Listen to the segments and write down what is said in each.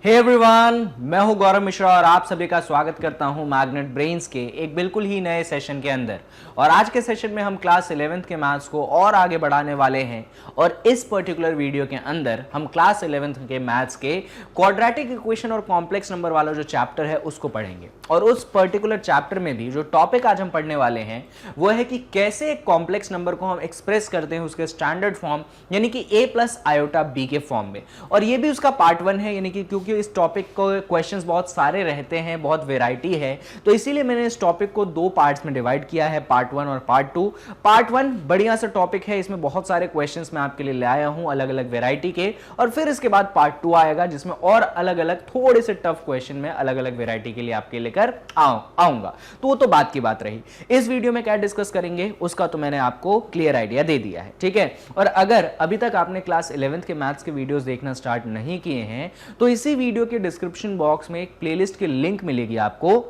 Hey everyone, मैं हूं गौरव मिश्रा और आप सभी का स्वागत करता हूं मैग्नेट ब्रेन्स के एक बिल्कुल ही नए सेशन के अंदर। और आज के सेशन में हम क्लास 11th के मैथ्स को और आगे बढ़ाने वाले हैं और इस पर्टिकुलर वीडियो के अंदर हम क्लास 11th के मैथ्स के क्वाड्रेटिक इक्वेशन और कॉम्प्लेक्स नंबर वाला जो चैप्टर है उसको पढ़ेंगे। और उस पर्टिकुलर चैप्टर में भी जो टॉपिक आज हम पढ़ने वाले हैं वो है कि कैसे एक कॉम्प्लेक्स नंबर को हम एक्सप्रेस करते हैं उसके स्टैंडर्ड फॉर्म यानी कि a प्लस आयोटा b के फॉर्म में। और ये भी उसका पार्ट 1 है, यानी कि क्योंकि इस टॉपिक को क्वेश्चंस बहुत सारे रहते हैं, बहुत वैरायटी है, तो इसीलिए मैंने इस टॉपिक को दो पार्ट्स में डिवाइड किया है, पार्ट 1 और पार्ट 2। पार्ट 1 बढ़िया सा टॉपिक है, इसमें बहुत सारे क्वेश्चंस मैं आपके लिए ले आया हूं अलग अलग वैरायटी के। और फिर इसके बाद पार्ट 2 आएगा जिसमें और अलग अलग थोड़े से टफ क्वेश्चन में अलग अलग वैरायटी के लिए आपके लेकर आऊंगा। तो वो तो बात की बात रही। इस वीडियो में क्या डिस्कस करेंगे उसका तो मैंने आपको क्लियर आइडिया दे दिया है, ठीक है। और अगर अभी तक आपने क्लास 11th के मैथ्स के वीडियोस देखना स्टार्ट नहीं किए हैं तो इसी वीडियो के डिस्क्रिप्शन बॉक्स में एक प्लेलिस्ट की लिंक मिलेगी आपको,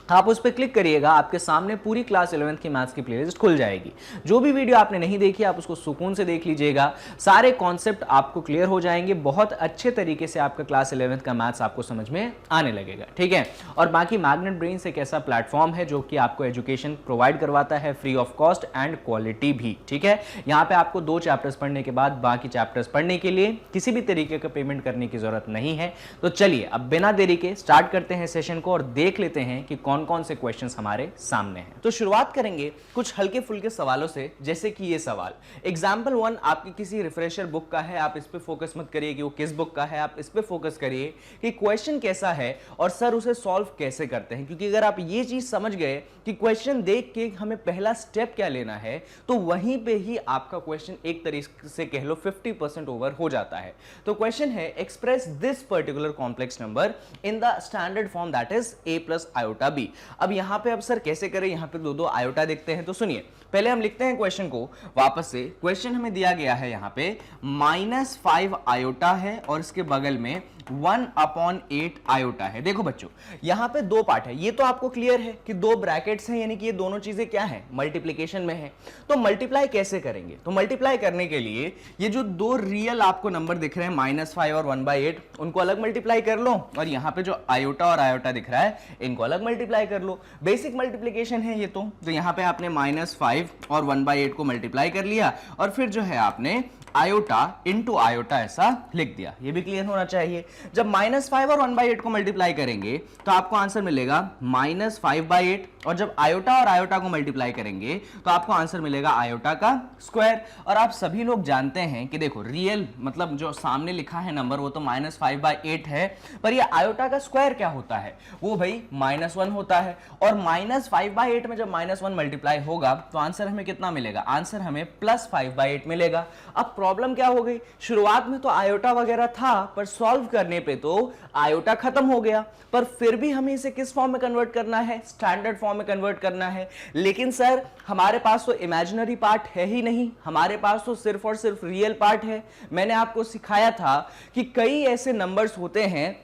आप उस पर क्लिक करिएगा, आपके सामने पूरी क्लास 11th की मैथ्स की प्लेलिस्ट खुल जाएगी। जो भी वीडियो आपने नहीं देखी आप उसको सुकून से देख लीजिएगा, सारे कॉन्सेप्ट आपको क्लियर हो जाएंगे, बहुत अच्छे तरीके से आपका क्लास 11th का मैथ्स आपको समझ में आने लगेगा, ठीक है। और बाकी मैग्नेट ब्रेन्स एक ऐसा प्लेटफॉर्म है जो कि आपको एजुकेशन प्रोवाइड करवाता है free of cost and quality भी, ठीक है। यहाँ पे आपको 2 चैप्टर्स पढ़ने के बाद बाकी चैप्टर्स पढ़ने के लिए किसी भी तरीके का पेमेंट करने की जरूरत नहीं है। तो चलिए अब बिना देरी के स्टार्ट करते हैं सेशन को और देख लेते हैं कि कौन कौन से क्वेश्चंस हमारे सामने हैं। तो शुरुआत करेंगे कुछ हल्के फुल्के सवालों से, जैसे कि ये सवाल एग्जांपल 1 आपकी किसी रिफ्रेशर बुक का है, आप इस पे फोकस मत करिए कि वो किस बुक का है, आप इस पे फोकस करिए कि क्वेश्चन कैसा है और सर उसे सॉल्व कैसे करते हैं। क्योंकि अगर आप ये चीज समझ गए कि क्वेश्चन देख के हमें पहला स्टेप क्या लेना है तो वहीं पे ही आपका क्वेश्चन एक तरीके से कह लो 50% ओवर हो जाता है। तो क्वेश्चन है express this particular complex number in the standard form that is a plus iota b। अब यहां पे अब सर कैसे करें, यहां पे दो आयोटा देखते हैं। तो सुनिए, पहले हम लिखते हैं क्वेश्चन को वापस से। क्वेश्चन हमें दिया गया है यहां पे -5 आयोटा है और इसके बगल में 1/8 आयोटा है। देखो बच्चों यहां पे 2 पार्ट है, ये तो आपको क्लियर है कि 2 ब्रैकेट्स हैं, यानी कि ये दोनों चीजें क्या है, मल्टीप्लीकेशन में है। तो मल्टीप्लाई कैसे करेंगे, तो मल्टीप्लाई करने के लिए ये जो 2 रियल आपको नंबर दिख रहे हैं -5 और 1/8 उनको अलग मल्टीप्लाई कर लो, और यहां पे जो आयोटा और आयोटा दिख रहा है इनको अलग मल्टीप्लाई कर लो। बेसिक मल्टीप्लीकेशन है ये तो यहां पे आपने -5 और 1/8 को मल्टीप्लाई कर लिया और फिर जो है आपने आयोटा इंटू आयोटा ऐसा लिख दिया। ये भी क्लियर होना चाहिए। जब -5 और 1/8 को मल्टीप्लाई करेंगे तो आपको आंसर मिलेगा -5/8, और जब आयोटा और आयोटा को मल्टीप्लाई करेंगे तो आपको आंसर मिलेगा आयोटा का स्क्वायर। और आप सभी लोग जानते हैं कि देखो रियल मतलब जो सामने लिखा है नंबर वो तो -5/8 है, पर ये आयोटा का स्क्वायर क्या होता है, वो भाई -1 होता है। और -5/8 में जब -1 मल्टीप्लाई होगा तो आंसर हमें कितना मिलेगा, आंसर हमें +5/8 मिलेगा। अब प्रॉब्लम क्या हो गई, शुरुआत में तो आयोटा वगैरह था पर सॉल्व करने पे तो आयोटा खत्म हो गया, पर फिर भी हमें इसे किस फॉर्म में कन्वर्ट करना है, स्टैंडर्ड फॉर्म में कन्वर्ट करना है। लेकिन सर हमारे पास तो इमेजिनरी पार्ट है ही नहीं, हमारे पास तो सिर्फ और सिर्फ रियल पार्ट है। मैंने आपको सिखाया था कि कई ऐसे नंबर्स होते हैं,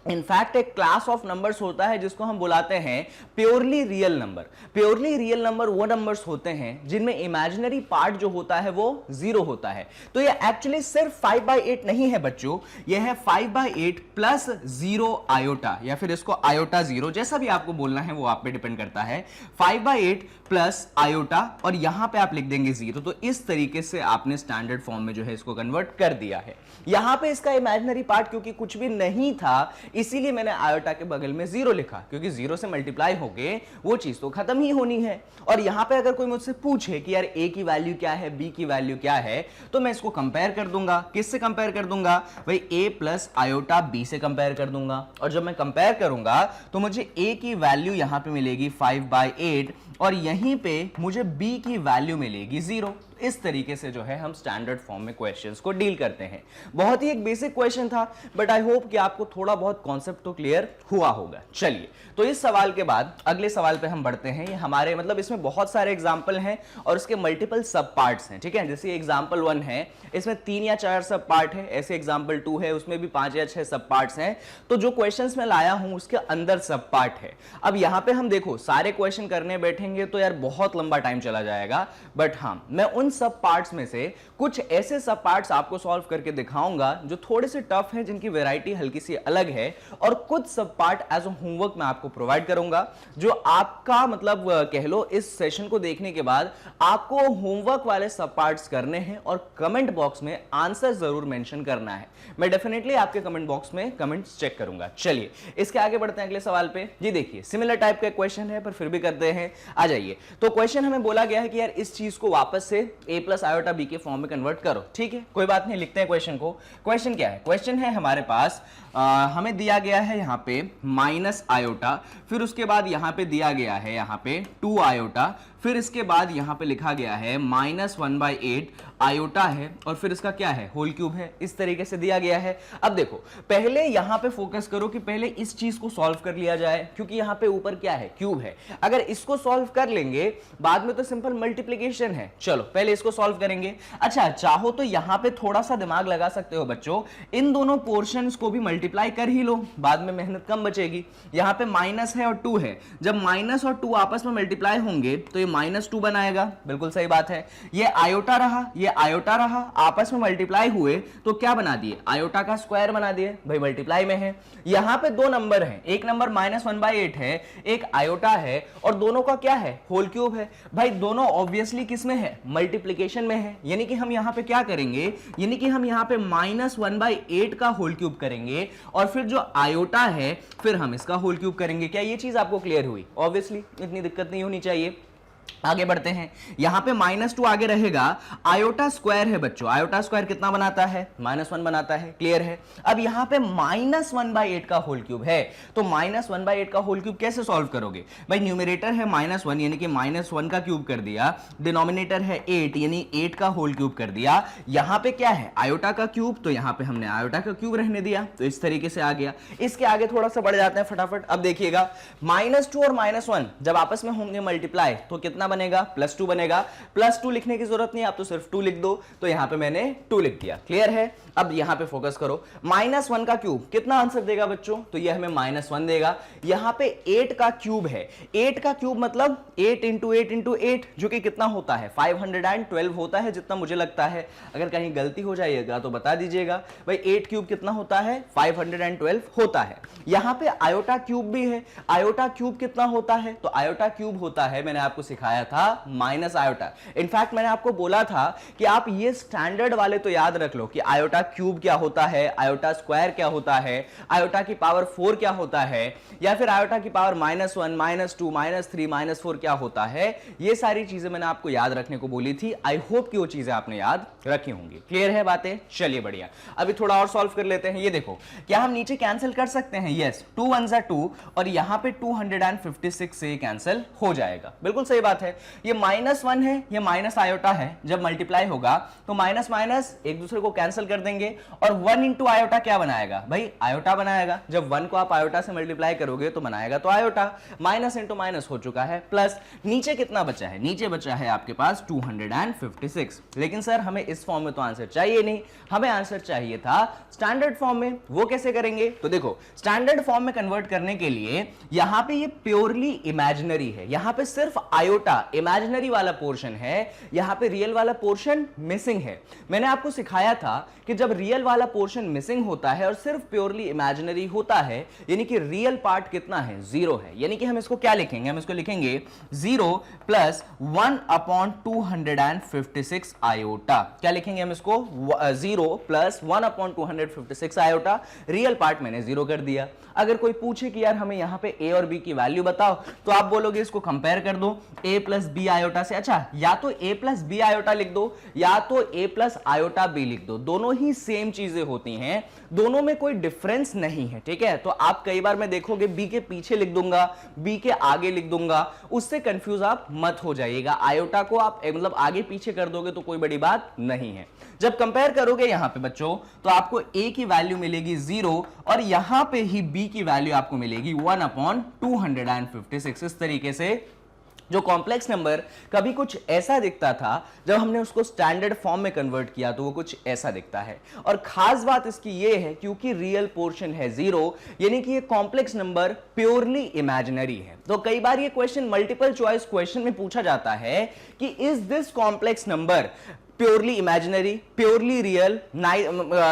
इनफैक्ट एक क्लास ऑफ नंबर्स होता है जिसको हम बुलाते हैं purely real number. Purely real number वो नंबर्स होते हैं जिनमें इमेजिनरी पार्ट जो होता है वो 0 होता है। तो ये एक्चुअली सिर्फ 5/8 नहीं है बच्चों, ये है 5/8 प्लस 0 आयोटा, या फिर इसको आयोटा 0, जैसा भी आपको बोलना है वो आप पे डिपेंड करता है। 5/8 प्लस आयोटा और यहां पे आप लिख देंगे 0। तो इस तरीके से आपने स्टैंडर्ड फॉर्म में जो है इसको कन्वर्ट कर दिया है। यहां पे इसका इमेजिनरी पार्ट क्योंकि कुछ भी नहीं था इसीलिए मैंने आयोटा के बगल में 0 लिखा, क्योंकि 0 से मल्टीप्लाई हो गए वो चीज तो खत्म ही होनी है। और यहां पे अगर कोई मुझसे पूछे कि यार a की वैल्यू क्या है, b की वैल्यू क्या है, तो मैं इसको कंपेयर कर दूंगा। किससे कंपेयर कर दूंगा भाई, a प्लस आयोटा b से कंपेयर कर दूंगा। और जब मैं कंपेयर करूंगा तो मुझे a की वैल्यू यहां पे मिलेगी 5/8 और यहीं पे मुझे b की वैल्यू मिलेगी 0। इस तरीके से जो है हम स्टैंडर्ड फॉर्म में क्वेश्चंस को डील करते हैं। बहुत ही एक बेसिक क्वेश्चन था, बट आई होप कि आपको थोड़ा बहुत कॉन्सेप्ट तो क्लियर हुआ होगा। चलिए, तो इस सवाल के बाद अगले सवाल पे हम बढ़ते हैं। ये हमारे मतलब इसमें बहुत सारे एग्जाम्पल हैं और इसके मल्टीपल सब पार्ट्स हैं, ठीक है। जैसे एग्जाम्पल 1 है, इसमें 3 या 4 सब पार्ट है, ऐसे एग्जाम्पल 2 है, उसमें भी 5 या 6 सब पार्ट्स हैं। तो जो क्वेश्चन मैं लाया हूं उसके अंदर सब पार्ट है। अब यहां पर हम देखो सारे क्वेश्चन करने बैठेंगे तो यार बहुत लंबा टाइम चला जाएगा, बट हाँ मैं उन उन सब पार्ट्स में से कुछ ऐसे सब पार्ट्स आपको सॉल्व करके दिखाऊंगा जो थोड़े से टफ हैं, जिनकी वैरायटी हल्की सी अलग है, और कुछ सब पार्ट एज अ होमवर्क मैं आपको प्रोवाइड करूंगा, जो आपका मतलब कह लो इस सेशन को देखने के बाद आपको होमवर्क वाले सब पार्ट्स करने हैं और कमेंट बॉक्स में आंसर जरूर मेंशन करना है। मैं डेफिनेटली आपके कमेंट बॉक्स में कमेंट्स चेक करूंगा। चलिए इसके आगे बढ़ते हैं अगले सवाल पे। जी देखिए, सिमिलर टाइप का क्वेश्चन है पर फिर भी करते हैं, आ जाइए। तो क्वेश्चन हमें बोला गया है कि यार इस चीज को वापस से a प्लस आयोटा बी के फॉर्म में कन्वर्ट करो। ठीक है, कोई बात नहीं, लिखते हैं क्वेश्चन को। क्वेश्चन क्या है? क्वेश्चन है हमारे पास हमें दिया गया है यहाँ पे माइनस आयोटा, फिर उसके बाद यहाँ पे दिया गया है यहाँ पे 2 आयोटा, फिर इसके बाद यहाँ पे लिखा गया है -1/8 आयोटा है, और फिर इसका क्या है? होल क्यूब है। इस तरीके से दिया गया है। अब देखो, पहले यहाँ पे फोकस करो कि पहले इस चीज को सॉल्व कर लिया जाए, क्योंकि यहाँ पे ऊपर क्या है? क्यूब है। अगर इसको सॉल्व कर लेंगे बाद में तो सिंपल मल्टीप्लीकेशन है। चलो पहले इसको सॉल्व करेंगे। अच्छा, चाहो तो यहाँ पे थोड़ा सा दिमाग लगा सकते हो बच्चों, इन दोनों पोर्शंस को भी मल्टीप्लाई कर ही लो, बाद में मेहनत कम बचेगी। यहाँ पे माइनस है और 2 है, जब माइनस और 2 आपस में मल्टीप्लाई होंगे तो ये -2 बनाएगा। बिल्कुल सही बात है। ये आयोटा रहा, ये आयोटा रहा, आपस में मल्टीप्लाई हुए तो क्या बना दिए? आयोटा का स्क्वायर बना दिए। भाई मल्टीप्लाई में है। यहाँ पे 2 नंबर हैं, एक नंबर -1/8 है, एक आयोटा है, और दोनों का क्या है? होल क्यूब है। भाई दोनों ऑब्वियसली किस में है? मल्टीप्लीकेशन में है। यानी कि हम यहाँ पे क्या करेंगे? यानी कि हम यहाँ पे -1/8 का होल क्यूब करेंगे, और फिर जो आयोटा है फिर हम इसका होल क्यूब करेंगे। क्या ये चीज आपको क्लियर हुई? ऑब्वियसली इतनी दिक्कत नहीं होनी चाहिए। आगे बढ़ते हैं। यहां पे -2 आगे रहेगा, आयोटा स्क्वायर है बच्चों। आयोटा स्क्वायर कितना बनाता है? -1 बनाता है। क्लियर है। अब यहां पे -1/8 का होल क्यूब है, तो -1/8 का होल क्यूब कैसे सॉल्व करोगे? भाई न्यूमरेटर है -1 यानी कि -1 का क्यूब कर दिया, डिनोमिनेटर है 8 यानी 8 का होल क्यूब कर दिया। यहां पे क्या है? आयोटा का क्यूब, तो यहां पे हमने आयोटा का क्यूब रहने दिया, तो इस तरीके से आ गया। इसके आगे थोड़ा सा बढ़ जाते हैं फटाफट। अब देखिएगा, -2 और -1 जब आपस में होंगे मल्टीप्लाई तो कितना बनेगा? +2 बनेगा। +2 लिखने की जरूरत नहीं, आप तो सिर्फ 2 लिख दो, तो यहां पे मैंने 2 लिख दिया। क्लियर है। अब यहां पे फोकस करो, -1 का क्यूब कितना आंसर देगा बच्चों? तो यह हमें -1 देगा। यहां पे 8 का क्यूब है, 8 का क्यूब मतलब 8 × 8 × 8, जो कि कितना होता है? 512 होता है, जितना मुझे लगता है। अगर कहीं गलती हो जाएगा तो बता दीजिएगा। भाई 8 क्यूब कितना होता है? 512 होता है। यहां पे आयोटा क्यूब भी है, आयोटा क्यूब कितना होता है? तो आयोटा क्यूब होता है, मैंने आपको सिखाया था, माइनस आयोटा। इनफैक्ट मैंने आपको बोला था कि आप ये स्टैंडर्ड वाले तो याद रख लो कि आयोटा क्यूब क्या होता है, आयोटा स्क्वायर क्या होता है, आयोटा की पावर 4 क्या होता है, या फिर आयोटा की पावर -1, -2, -3, -4 क्या होता है। ये सारी चीजें मैंने आपको याद रखने को बोली थी। आई होप कि वो चीजें आपने याद रखी होंगी। क्लियर है बातें? चलिए बढ़िया। अभी थोड़ा और सॉल्व कर लेते हैं। ये देखो, क्या हम नीचे कैंसिल कर सकते हैं? यस, 2 1 = 2, और यहां पे 256 से कैंसिल हो जाएगा। बिल्कुल सही बात है। ये -1 है, ये माइनस आयोटा है, जब मल्टीप्लाई होगा तो माइनस माइनस एक दूसरे को कैंसिल कर देंगे, और 1 × आयोटा क्या बनाएगा? भाई आयोटा बनाएगा। जब 1 को आप आयोटा से मल्टीप्लाई करोगे तो बनाएगा तो आयोटा। माइनस × माइनस हो चुका है, प्लस नीचे कितना बचा है? नीचे बचा है आपके पास 256। लेकिन सर हमें इस फॉर्म में तो आंसर चाहिए नहीं, हमें आंसर चाहिए था स्टैंडर्ड फॉर्म में। वो कैसे करेंगे? तो देखो, स्टैंडर्ड फॉर्म में कन्वर्ट करने के लिए यहां पे ये प्योरली इमेजिनरी है, यहां पे सिर्फ आयोटा इमेजिनरी वाला पोर्शन है, यहां पे रियल वाला पोर्शन मिसिंग है। मैंने आपको सिखाया था कि जब रियल वाला पोर्शन मिसिंग होता है और सिर्फ प्योरली इमेजिनरी होता है, यानी कि रियल पार्ट कितना है? 0 है। यानी कि हम इसको क्या लिखेंगे? हम इसको लिखेंगे 0 + 1/256 आयोटा। क्या लिखेंगे हम इसको? 0 + 1/256 आयोटा। रियल पार्ट मैंने 0 कर दिया। अगर कोई पूछे कि यार हमें यहां पे a और b की वैल्यू बताओ, तो आप बोलोगे इसको कंपेयर कर दो a + b आयोटा से। अच्छा, या तो a + b आयोटा लिख दो, या तो a + आयोटा b लिख दो। दोनों ही सेम चीजें होती हैं, दोनों में कोई डिफरेंस नहीं है। ठीक है, तो आप कई बार मैं देखोगे b के पीछे लिख दूंगा, b के आगे लिख दूंगा, उससे कंफ्यूज आप मत हो जाइएगा। आयोटा को आप मतलब आगे पीछे कर दोगे तो कोई बड़ी बात नहीं है। जब कंपेयर करोगे यहां पे बच्चों, तो आपको a की वैल्यू मिलेगी 0, और यहां पे ही b की वैल्यू आपको मिलेगी 1/256। इस तरीके से जो कॉम्प्लेक्स नंबर कभी कुछ ऐसा दिखता था, जब हमने उसको स्टैंडर्ड फॉर्म में कन्वर्ट किया तो वो कुछ ऐसा दिखता है। और खास बात इसकी ये है क्योंकि रियल पोर्शन है जीरो, यानी कि ये कॉम्प्लेक्स नंबर प्योरली इमेजिनरी है। तो कई बार ये क्वेश्चन मल्टीपल चॉइस क्वेश्चन में पूछा जाता है कि is this complex number purely imaginary, purely real,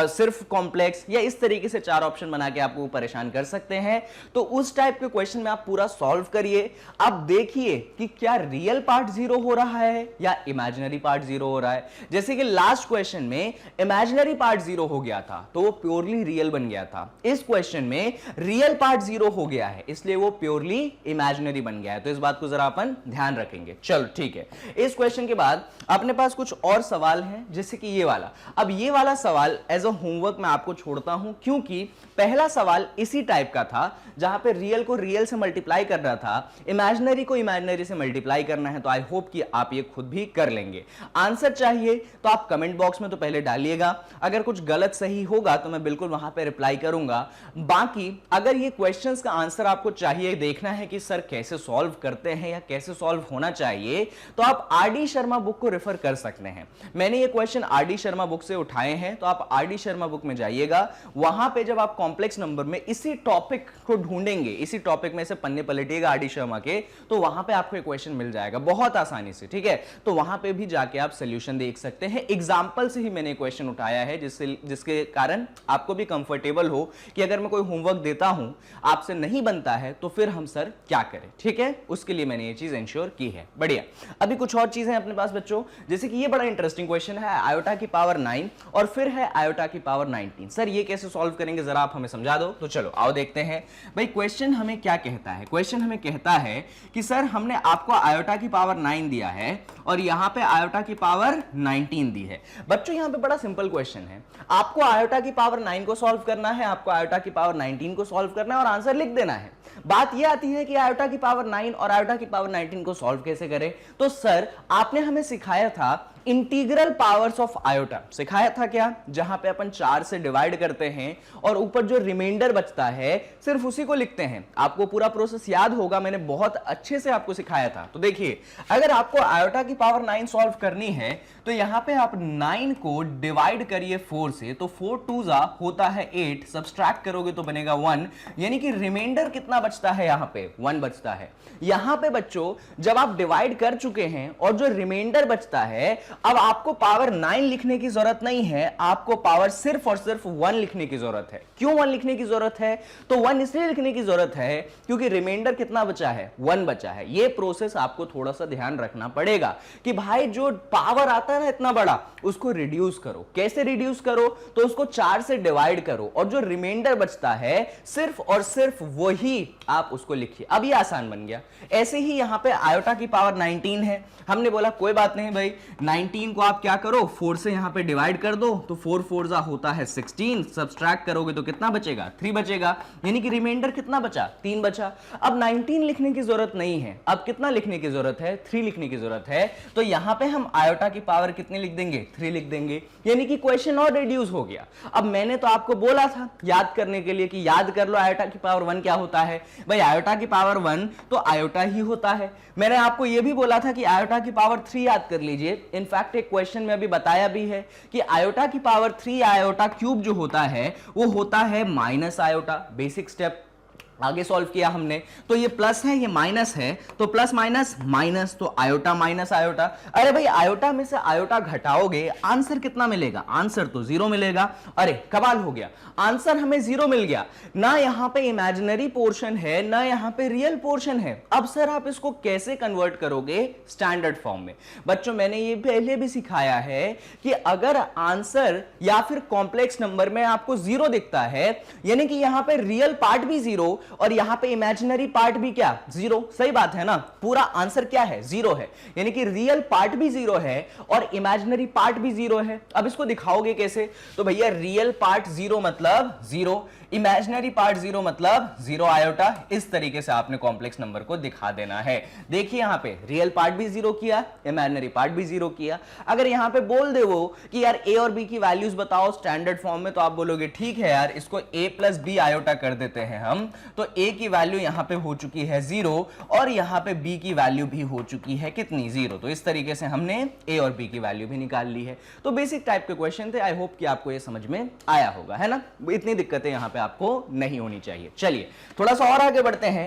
सिर्फ कॉम्प्लेक्स, या इस तरीके से चार ऑप्शन बना के आपको परेशान कर सकते हैं। तो उस टाइप के क्वेश्चन में आप पूरा सॉल्व करिए। अब देखिए कि क्या रियल पार्ट जीरो हो रहा है या इमेजिनरी पार्ट जीरो हो रहा है। जैसे कि लास्ट क्वेश्चन में इमेजिनरी पार्ट जीरो हो गया था तो वो प्योरली रियल बन गया था। इस क्वेश्चन में रियल पार्ट जीरो हो गया है इसलिए वो प्योरली इमेजिनरी बन गया है। तो इस बात को जरा अपन ध्यान रखेंगे। चलो ठीक है, इस क्वेश्चन के बाद अपने पास कुछ और सवाल है, जैसे कि ये वाला। अब ये वाला सवाल एज अ होमवर्क मैं आपको छोड़ता हूं क्योंकि पहला सवाल इसी टाइप का था जहां पे रियल को रियल से मल्टीप्लाई कर रहा था, इमेजिनरी को इमेजिनरी से मल्टीप्लाई करना है। तो आई होप कि आप ये खुद भी कर लेंगे। आंसर चाहिए तो आप कमेंट बॉक्स में तो पहले डालिएगा, अगर कुछ गलत सही होगा तो मैं बिल्कुल वहां पे रिप्लाई करूंगा। बाकी अगर ये क्वेश्चंस का आंसर आपको चाहिए, देखना है कि सर कैसे सॉल्व करते हैं या कैसे सॉल्व होना चाहिए, तो आप आरडी शर्मा बुक को रेफर कर सकते हैं। मैंने ये क्वेश्चन आरडी शर्मा बुक से उठाए हैं, तो आप आरडी शर्मा बुक में जाइएगा। वहां पे जब आप कॉम्प्लेक्स नंबर में इसी टॉपिक को ढूंढेंगे, इसी टॉपिक में से पन्ने पलटिएगा आरडी शर्मा के, तो वहां पे आपको एक क्वेश्चन मिल जाएगा बहुत आसानी से। ठीक है, तो वहां पे भी जाके आप सोल्यूशन देख सकते हैं। एग्जांपल से ही मैंने क्वेश्चन उठाया है जिसके कारण आपको भी कंफर्टेबल हो कि अगर मैं कोई होमवर्क देता हूं, आपसे नहीं बनता है, तो फिर हम सर क्या करें। ठीक है, उसके लिए मैंने ये चीज इंश्योर की है। बढ़िया। अभी कुछ और चीजें अपने पास बच्चों, जैसे कि ये बड़ा इंटरेस्टिंग क्वेश्चन है, आयोटा की पावर 9 और फिर है आयोटा की पावर 19। सर ये कैसे सॉल्व करेंगे, जरा आप हमें समझा दो। तो चलो आओ देखते हैं भाई क्वेश्चन हमें क्या कहता है। क्वेश्चन हमें कहता है कि सर हमने आपको आयोटा की पावर 9 दिया है और यहां पे आयोटा की पावर 19 दी है। बच्चों यहां पे बड़ा सिंपल क्वेश्चन है, आपको आयोटा की पावर 9 को सॉल्व करना है, आपको आयोटा की पावर 19 को सॉल्व करना है और आंसर लिख देना है। बात यह आती है कि आयोटा की पावर 9 और आयोटा की पावर 19 को सॉल्व कैसे करें। तो सर आपने हमें सिखाया था इंटीग्रल पावर्स ऑफ आयोटा, सिखाया था क्या, जहां पे अपन 4 से डिवाइड करते हैं और ऊपर जो रिमाइंडर बचता है सिर्फ उसी को लिखते हैं। आपको पूरा प्रोसेस याद होगा, मैंने बहुत अच्छे से आपको सिखाया था। तो देखिए, अगर आपको आयोटा की पावर 9 सॉल्व करनी है तो यहां पे आप 9 को डिवाइड करिए 4 से, तो 4 2 होता है 8, सब्सट्रैक्ट करोगे तो बनेगा 1, यानी कि रिमाइंडर कितना बचता है, यहां पे 1 बचता है। यहां पे बच्चों जब आप डिवाइड कर चुके हैं और जो रिमाइंडर बचता है, अब आपको पावर 9 लिखने की जरूरत नहीं है, आपको पावर सिर्फ और सिर्फ 1 लिखने की जरूरत है। क्यों 1 लिखने की जरूरत है, तो 1 इसलिए लिखने की जरूरत है क्योंकि रिमाइंडर कितना बचा है, 1 बचा है। ये प्रोसेस आपको थोड़ा सा ध्यान रखना पड़ेगा कि भाई जो पावर आता है ना इतना बड़ा, उसको रिड्यूस करो। कैसे रिड्यूस करो, तो उसको 4 से डिवाइड करो और जो रिमाइंडर बचता है सिर्फ और सिर्फ वही आप उसको लिखिए। अब ये आसान बन गया। ऐसे ही यहां पे आयोटा की पावर 19 है, हमने बोला कोई बात नहीं भाई, 19 को आप क्या करो, 4 से यहां पे डिवाइड कर दो, तो 4 4 होता है 16, सब्सट्रैक्ट करोगे तो कितना बचेगा, 3 बचेगा, यानी कि रिमाइंडर कितना बचा, 3 बचा। अब 19 लिखने की जरूरत नहीं है, अब कितना लिखने की जरूरत है, 3 लिखने की जरूरत है। तो यहां पे हम आयोटा की पावर कितनी लिख देंगे, 3 लिख देंगे, यानी कि क्वेश्चन और रिड्यूस हो गया। अब मैंने तो आपको बोला था याद करने के लिए कि याद कर लो आयोटा की पावर 1 क्या होता है। भाई आयोटा की पावर 1 तो आयोटा ही होता है। मैंने आपको यह भी बोला था कि आयोटा की पावर 3 याद कर लीजिए। इनफैक्ट एक क्वेश्चन में अभी बताया भी है कि आयोटा की पावर 3 आयोटा क्यूब जो होता है वो होता है माइनस आयोटा। बेसिक स्टेप आगे सॉल्व किया हमने, तो ये प्लस है ये माइनस है, तो प्लस माइनस माइनस, तो आयोटा माइनस आयोटा। अरे भाई आयोटा में से आयोटा घटाओगे आंसर कितना मिलेगा, आंसर तो 0 मिलेगा। अरे कमाल हो गया, आंसर हमें 0 मिल गया। ना यहां पे इमेजिनरी पोर्शन है ना यहां पे रियल पोर्शन है। अब सर आप इसको कैसे कन्वर्ट करोगे स्टैंडर्ड फॉर्म में। बच्चों मैंने ये पहले भी सिखाया है कि अगर आंसर या फिर कॉम्प्लेक्स नंबर में आपको 0 दिखता है, यानी कि यहां पे रियल पार्ट भी 0 और यहां पे इमेजिनरी पार्ट भी क्या, 0। सही बात है ना, पूरा आंसर क्या है, 0 है, यानी कि रियल पार्ट भी 0 है और इमेजिनरी पार्ट भी 0 है। अब इसको दिखाओगे कैसे, तो भैया रियल पार्ट 0 मतलब 0, इमेजिनरी पार्ट 0 मतलब 0 आयोटा, इस तरीके से आपने कॉम्प्लेक्स नंबर को दिखा देना है। देखिए यहां पे रियल पार्ट भी 0 किया, इमेजिनरी पार्ट भी 0 किया। अगर यहां पे बोल दे वो कि यार ए और बी की वैल्यूज बताओ स्टैंडर्ड फॉर्म में, तो आप बोलोगे ठीक है यार, इसको a प्लस बी आयोटा कर देते हैं हम। तो a की वैल्यू यहां पे हो चुकी है 0 और यहां पे b की वैल्यू भी हो चुकी है कितनी, 0। तो इस तरीके से हमने a और b की वैल्यू भी निकाल ली है। तो बेसिक टाइप के क्वेश्चन थे, आई होप कि आपको ये समझ में आया होगा, है ना। इतनी दिक्कतें यहां पे आपको नहीं होनी चाहिए। चलिए थोड़ा सा और आगे बढ़ते हैं।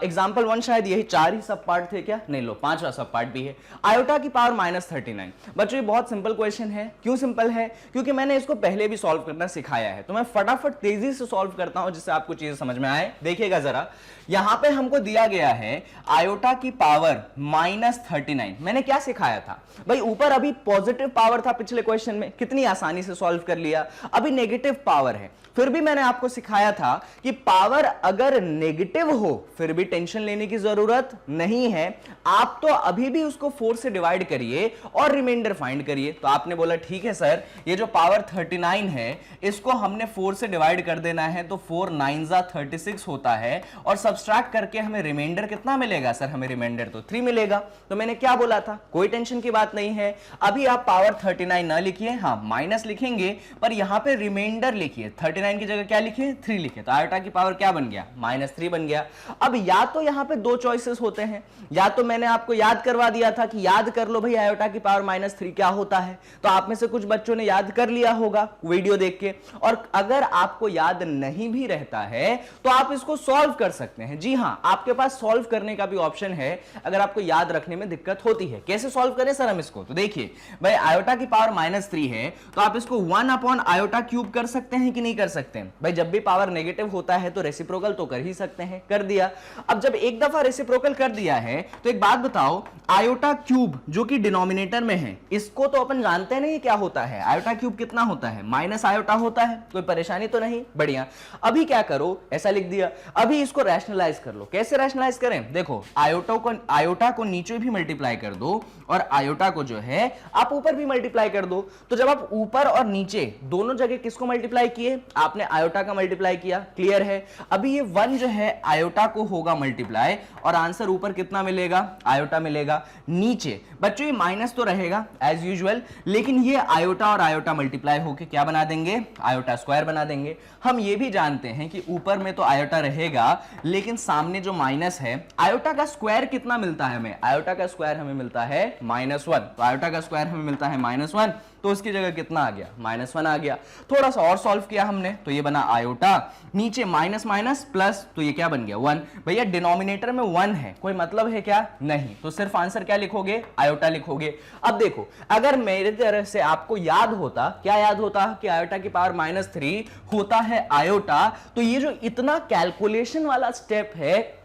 एग्जांपल 1 शायद यही 4 ही सब पार्ट थे क्या, नहीं लो 5वां सब पार्ट भी है। आयोटा की पावर -39। बच्चों ये बहुत सिंपल क्वेश्चन है। क्यों सिंपल है? क्योंकि मैंने इसको पहले भी सॉल्व करना सिखाया है। तो मैं फटाफट तेजी से सॉल्व करता हूं जिससे आपको चीजें समझ में आए। देखिएगा जरा, यहां पे हमको दिया गया है आयोटा की पावर -39। मैंने क्या सिखाया था भाई, ऊपर अभी पॉजिटिव पावर था पिछले क्वेश्चन में, कितनी आसानी से सॉल्व कर लिया। अभी नेगेटिव पावर है, फिर भी मैंने आपको सिखाया था कि पावर अगर नेगेटिव हो फिर भी टेंशन लेने की जरूरत नहीं है। आप तो अभी भी उसको 4 से डिवाइड करिए और रिमाइंडर फाइंड करिए। तो आपने बोला ठीक है सर, ये जो पावर 39 है इसको हमने 4 से डिवाइड कर देना है, तो 4 9 36 होता है और सब्सट्रैक्ट करके हमें रिमाइंडर कितना मिलेगा सर, हमें रिमाइंडर तो 3 मिलेगा। तो मैंने क्या बोला था, कोई टेंशन की बात नहीं है। अभी आप पावर 39 ना लिखिए, हाँ माइनस लिखेंगे, पर यहां पे रिमाइंडर लिखिए। 39 की जगह क्या लिखिए, 3 लिखिए। तो आयोटा की पावर क्या बन गया, -3 बन गया। अब या तो यहां पे 2 चॉइसेस होते हैं, या तो मैंने आपको याद करवा दिया था कि याद कर लो भाई आयोटा की पावर -3 क्या होता है। तो आप में से कुछ बच्चों ने याद कर लिया होगा वीडियो देख के, और अगर आपको याद नहीं भी रहता है तो आप इसको सॉल्व कर सकते हैं। जी हां, आपके पास सॉल्व करने का भी ऑप्शन है अगर आपको याद रखने में दिक्कत होती है। कैसे सॉल्व करें सर हम इसको, तो देखिए भाई आयोटा की पावर -3 है तो आप इसको 1/आयोटा क्यूब कर सकते हैं कि नहीं कर सकते हैं। भाई जब भी पावर नेगेटिव होता है तो रेसिप्रोकल तो कर ही सकते हैं, कर दिया। अब जब एक दफा रेसिप्रोकल कर दिया है तो एक बात बताओ, आयोटा क्यूब जो कि डिनोमिनेटर में है इसको तो अपन जानते हैं नहीं क्या होता है। आयोटा क्यूब कितना होता है, माइनस आयोटा होता है। कोई परेशानी तो नहीं, बढ़िया। अभी क्या करो, ऐसा लिख दिया, अभी इसको रैशनलाइज कर लो। कैसे रैशनलाइज करें, देखो आयोटा को नीचे भी मल्टीप्लाई कर दो और आयोटा को जो है आप ऊपर भी मल्टीप्लाई कर दो। तो जब आप ऊपर और नीचे दोनों जगह किसको मल्टीप्लाई किए, आपने आयोटा का मल्टीप्लाई किया, क्लियर है। अभी ये 1 जो है आयोटा को होगा मल्टीप्लाई और आंसर ऊपर कितना मिलेगा, आयोटा मिलेगा। नीचे बच्चों ये माइनस तो रहेगा एज यूजुअल, लेकिन ये आयोटा और आयोटा मल्टीप्लाई होके क्या बना देंगे, आयोटा स्क्वायर बना देंगे। हम ये भी जानते हैं कि ऊपर में तो आयोटा रहेगा लेकिन सामने जो माइनस है, आयोटा का स्क्वायर कितना मिलता है हमें, आयोटा का स्क्वायर हमें मिलता है -1। तो आयोटा का स्क्वायर हमें मिलता है -1, तो उसकी जगह कितना आ गया, -1 आ गया। थोड़ा सा और सॉल्व किया हमने तो ये बना आयोटा, नीचे माइनस माइनस प्लस, तो ये क्या बन गया 1। भैया डिनोमिनेटर में 1 है, कोई मतलब है क्या, नहीं। तो सिर्फ आंसर क्या लिखोगे, आयोटा लिखोगे। अब देखो अगर मेरे तरह से आपको याद होता, क्या याद होता कि आयोटा की पावर -3 होता है आयोटा, तो ये जो इतना कैलकुलेशन वाला स्टेप है,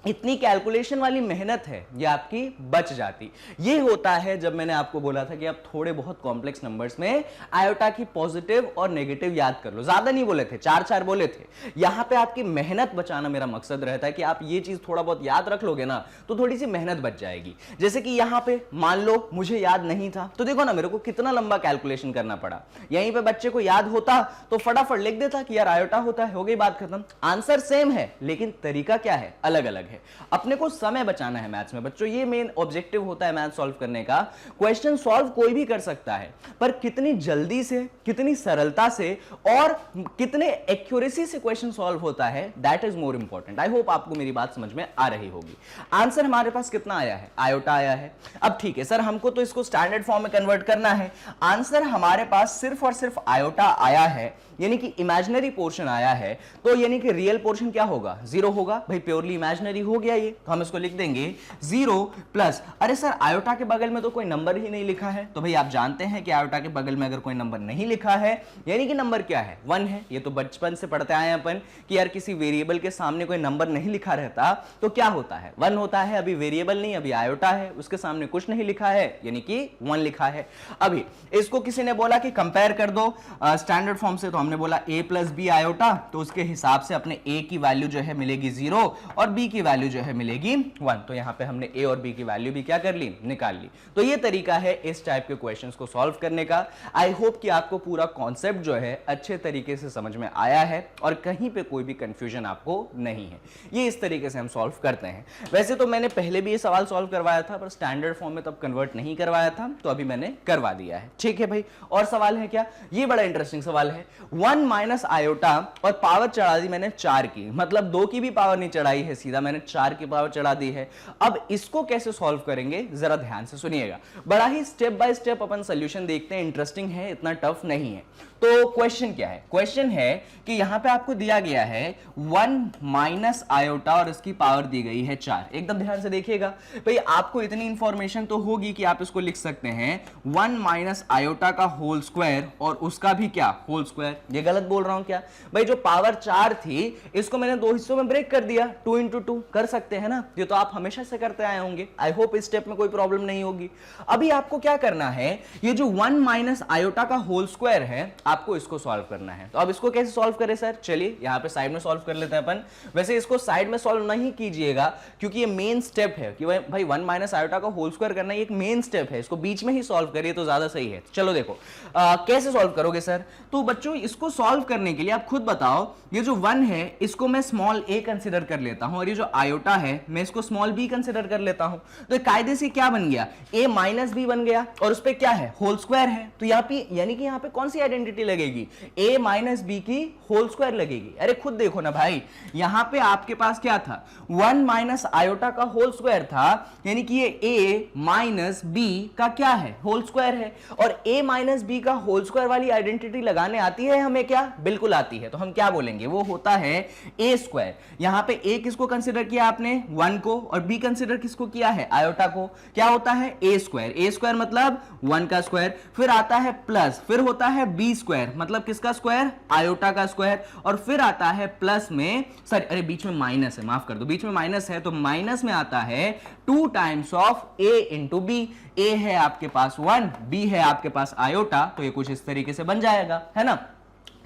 इतनी कैलकुलेशन वाली मेहनत है, ये आपकी बच जाती। ये होता है जब मैंने आपको बोला था कि आप थोड़े बहुत कॉम्प्लेक्स नंबर्स में आयोटा की पॉजिटिव और नेगेटिव याद कर लो। ज्यादा नहीं बोले थे, 4 बोले थे। यहां पे आपकी मेहनत बचाना मेरा मकसद रहता है कि आप ये चीज थोड़ा बहुत याद रख लोगे ना तो थोड़ी सी मेहनत बच जाएगी। जैसे कि यहां पे मान लो मुझे याद नहीं था, तो देखो ना मेरे को कितना लंबा कैलकुलेशन करना पड़ा। यहीं पे बच्चे को याद होता तो फटाफट लिख देता कि यार आयोटा होता है, हो गई बात खत्म। आंसर सेम है लेकिन तरीका क्या है, अलग अलग है। अपने को समय बचाना है मैथ्स में बच्चों, ये मेन ऑब्जेक्टिव होता है मैथ सॉल्व करने का। क्वेश्चन सॉल्व कोई भी कर सकता है, पर कितनी जल्दी से, कितनी सरलता से और कितने एक्यूरेसी से क्वेश्चन सॉल्व होता है, that is more important. I hope आपको मेरी बात समझ में आ रही होगी। आंसर हमारे पास कितना आया है, आयोटा आया है। अब ठीक है सर, हमको तो इसको स्टैंडर्ड फॉर्म में कन्वर्ट करना है। आंसर हमारे पास सिर्फ और सिर्फ आयोटा आया है, यानी कि इमेजिनरी पोर्शन आया है, तो यानी कि रियल पोर्शन क्या होगा, 0 होगा। भाई प्योरली इमेजिनरी हो गया ये, तो हम इसको लिख देंगे 0 प्लस, अरे सर आयोटा के बगल में तो कोई नंबर ही नहीं लिखा है। तो भाई आप जानते हैं कि आयोटा के बगल में अगर कोई नंबर नहीं लिखा है यानी कि नंबर क्या है, 1 है। ये तो बचपन से पढ़ते आए हैं अपन कि यार किसी वेरिएबल के सामने कोई नंबर नहीं लिखा रहता तो क्या होता है, 1 होता है। अभी वेरिएबल नहीं, अभी आयोटा है, उसके सामने कुछ नहीं लिखा है यानी कि 1 लिखा है। अभी इसको किसी ने बोला कि कंपेयर कर दो स्टैंडर्ड फॉर्म से, तो हमने बोला a प्लस बी आयोटा, तो उसके हिसाब से अपने a की वैल्यू जो है मिलेगी 0 और b की वैल्यू जो है मिलेगी 1। तो यहाँ पे हमने a और b की वैल्यू भी क्या कर ली, निकाल ली। तो ये तरीका है इस टाइप के क्वेश्चंस को सॉल्व करने का। आई होप कि आपको पूरा कॉन्सेप्ट जो है अच्छे तरीके से समझ में आया है और कहीं पे कोई भी कंफ्यूजन आपको नहीं है। ये इस तरीके से हम सॉल्व करते हैं। वैसे तो मैंने पहले भी ये सवाल सॉल्व करवाया था, पर स्टैंडर्ड फॉर्म में तब कन्वर्ट नहीं करवाया था, तो अभी मैंने करवा दिया है। ठीक है भाई, और सवाल है क्या, ये बड़ा इंटरेस्टिंग सवाल है। 1 माइनस आयोटा और पावर चढ़ा दी मैंने 4 की, मतलब 2 की भी पावर नहीं चढ़ाई है, सीधा मैंने 4 की पावर चढ़ा दी है। अब इसको कैसे सॉल्व करेंगे जरा ध्यान से सुनिएगा। बड़ा ही स्टेप बाय स्टेप अपन सोल्यूशन देखते हैं, इंटरेस्टिंग है, इतना टफ नहीं है। तो क्वेश्चन क्या है, क्वेश्चन है कि यहां पे आपको दिया गया है 1 माइनस आयोटा और इसकी पावर दी गई है 4। एकदम ध्यान से देखिएगा भाई, आपको इतनी इंफॉर्मेशन तो होगी कि आप इसको लिख सकते हैं 1 माइनस आयोटा का होल स्क्वायर और उसका भी क्या, होल स्क्वायर। ये गलत बोल रहा हूं क्या भाई, जो पावर 4 थी इसको मैंने 2 हिस्सों में ब्रेक कर दिया, 2 इंटू 2 कर सकते हैं ना, ये तो आप हमेशा से करते आए होंगे। आई होप इस स्टेप में कोई प्रॉब्लम नहीं होगी। अभी आपको क्या करना है, ये जो 1 माइनस आयोटा का होल स्क्वायर है आपको इसको सॉल्व करना है। तो अब इसको कैसे सॉल्व करें सर, चलिए यहां पे साइड में सॉल्व कर लेते हैं अपन। वैसे इसको साइड में सॉल्व नहीं कीजिएगा क्योंकि ये मेन स्टेप है कि भाई 1 माइनस आयोटा का होल स्क्वायर करना, ये एक मेन स्टेप है, इसको बीच में ही सॉल्व करिए तो ज्यादा सही है। चलो देखो कैसे सॉल्व करोगे सर। तो बच्चों इसको सॉल्व करने के लिए आप खुद बताओ, ये जो 1 है इसको मैं स्मॉल a कंसीडर कर लेता हूं और ये जो आयोटा है मैं इसको स्मॉल b कंसीडर कर लेता हूं। तो कायदे से क्या बन गया, a माइनस b बन गया और उस पे क्या है, होल स्क्वायर है। तो यहाँ पे यानी कि यहाँ पे कौन सी आइडेंटिटी लगेगी, a माइनस b की होल स्क्वायर लगेगी। अरे खुद देखो ना भाई, यहां पे आपके पास क्या था, 1 माइनस आयोटा का होल स्क्वायर था, यानी कि ये a माइनस b का क्या है, होल स्क्वायर है। और a माइनस b का होल स्क्वायर वाली आइडेंटिटी लगाने आती है हमें क्या, बिल्कुल आती है। तो हम क्या बोलेंगे, वो होता है a स्क्वायर। यहां पे a किसको कंसीडर किया आपने, 1 को, और b कंसीडर किसको किया है, आयोटा को। क्या होता है, a स्क्वायर। a स्क्वायर मतलब 1 का स्क्वायर, फिर आता है प्लस, फिर होता है b स्क्वायर मतलब किसका स्क्वायर, आयोटा का स्क्वायर, और फिर आता है प्लस में, सॉरी अरे बीच में माइनस है, माफ कर दो, बीच में माइनस है, तो माइनस में आता है 2 times of a into b. a है आपके पास 1, b है आपके पास आयोटा, तो ये कुछ इस तरीके से बन जाएगा, है ना।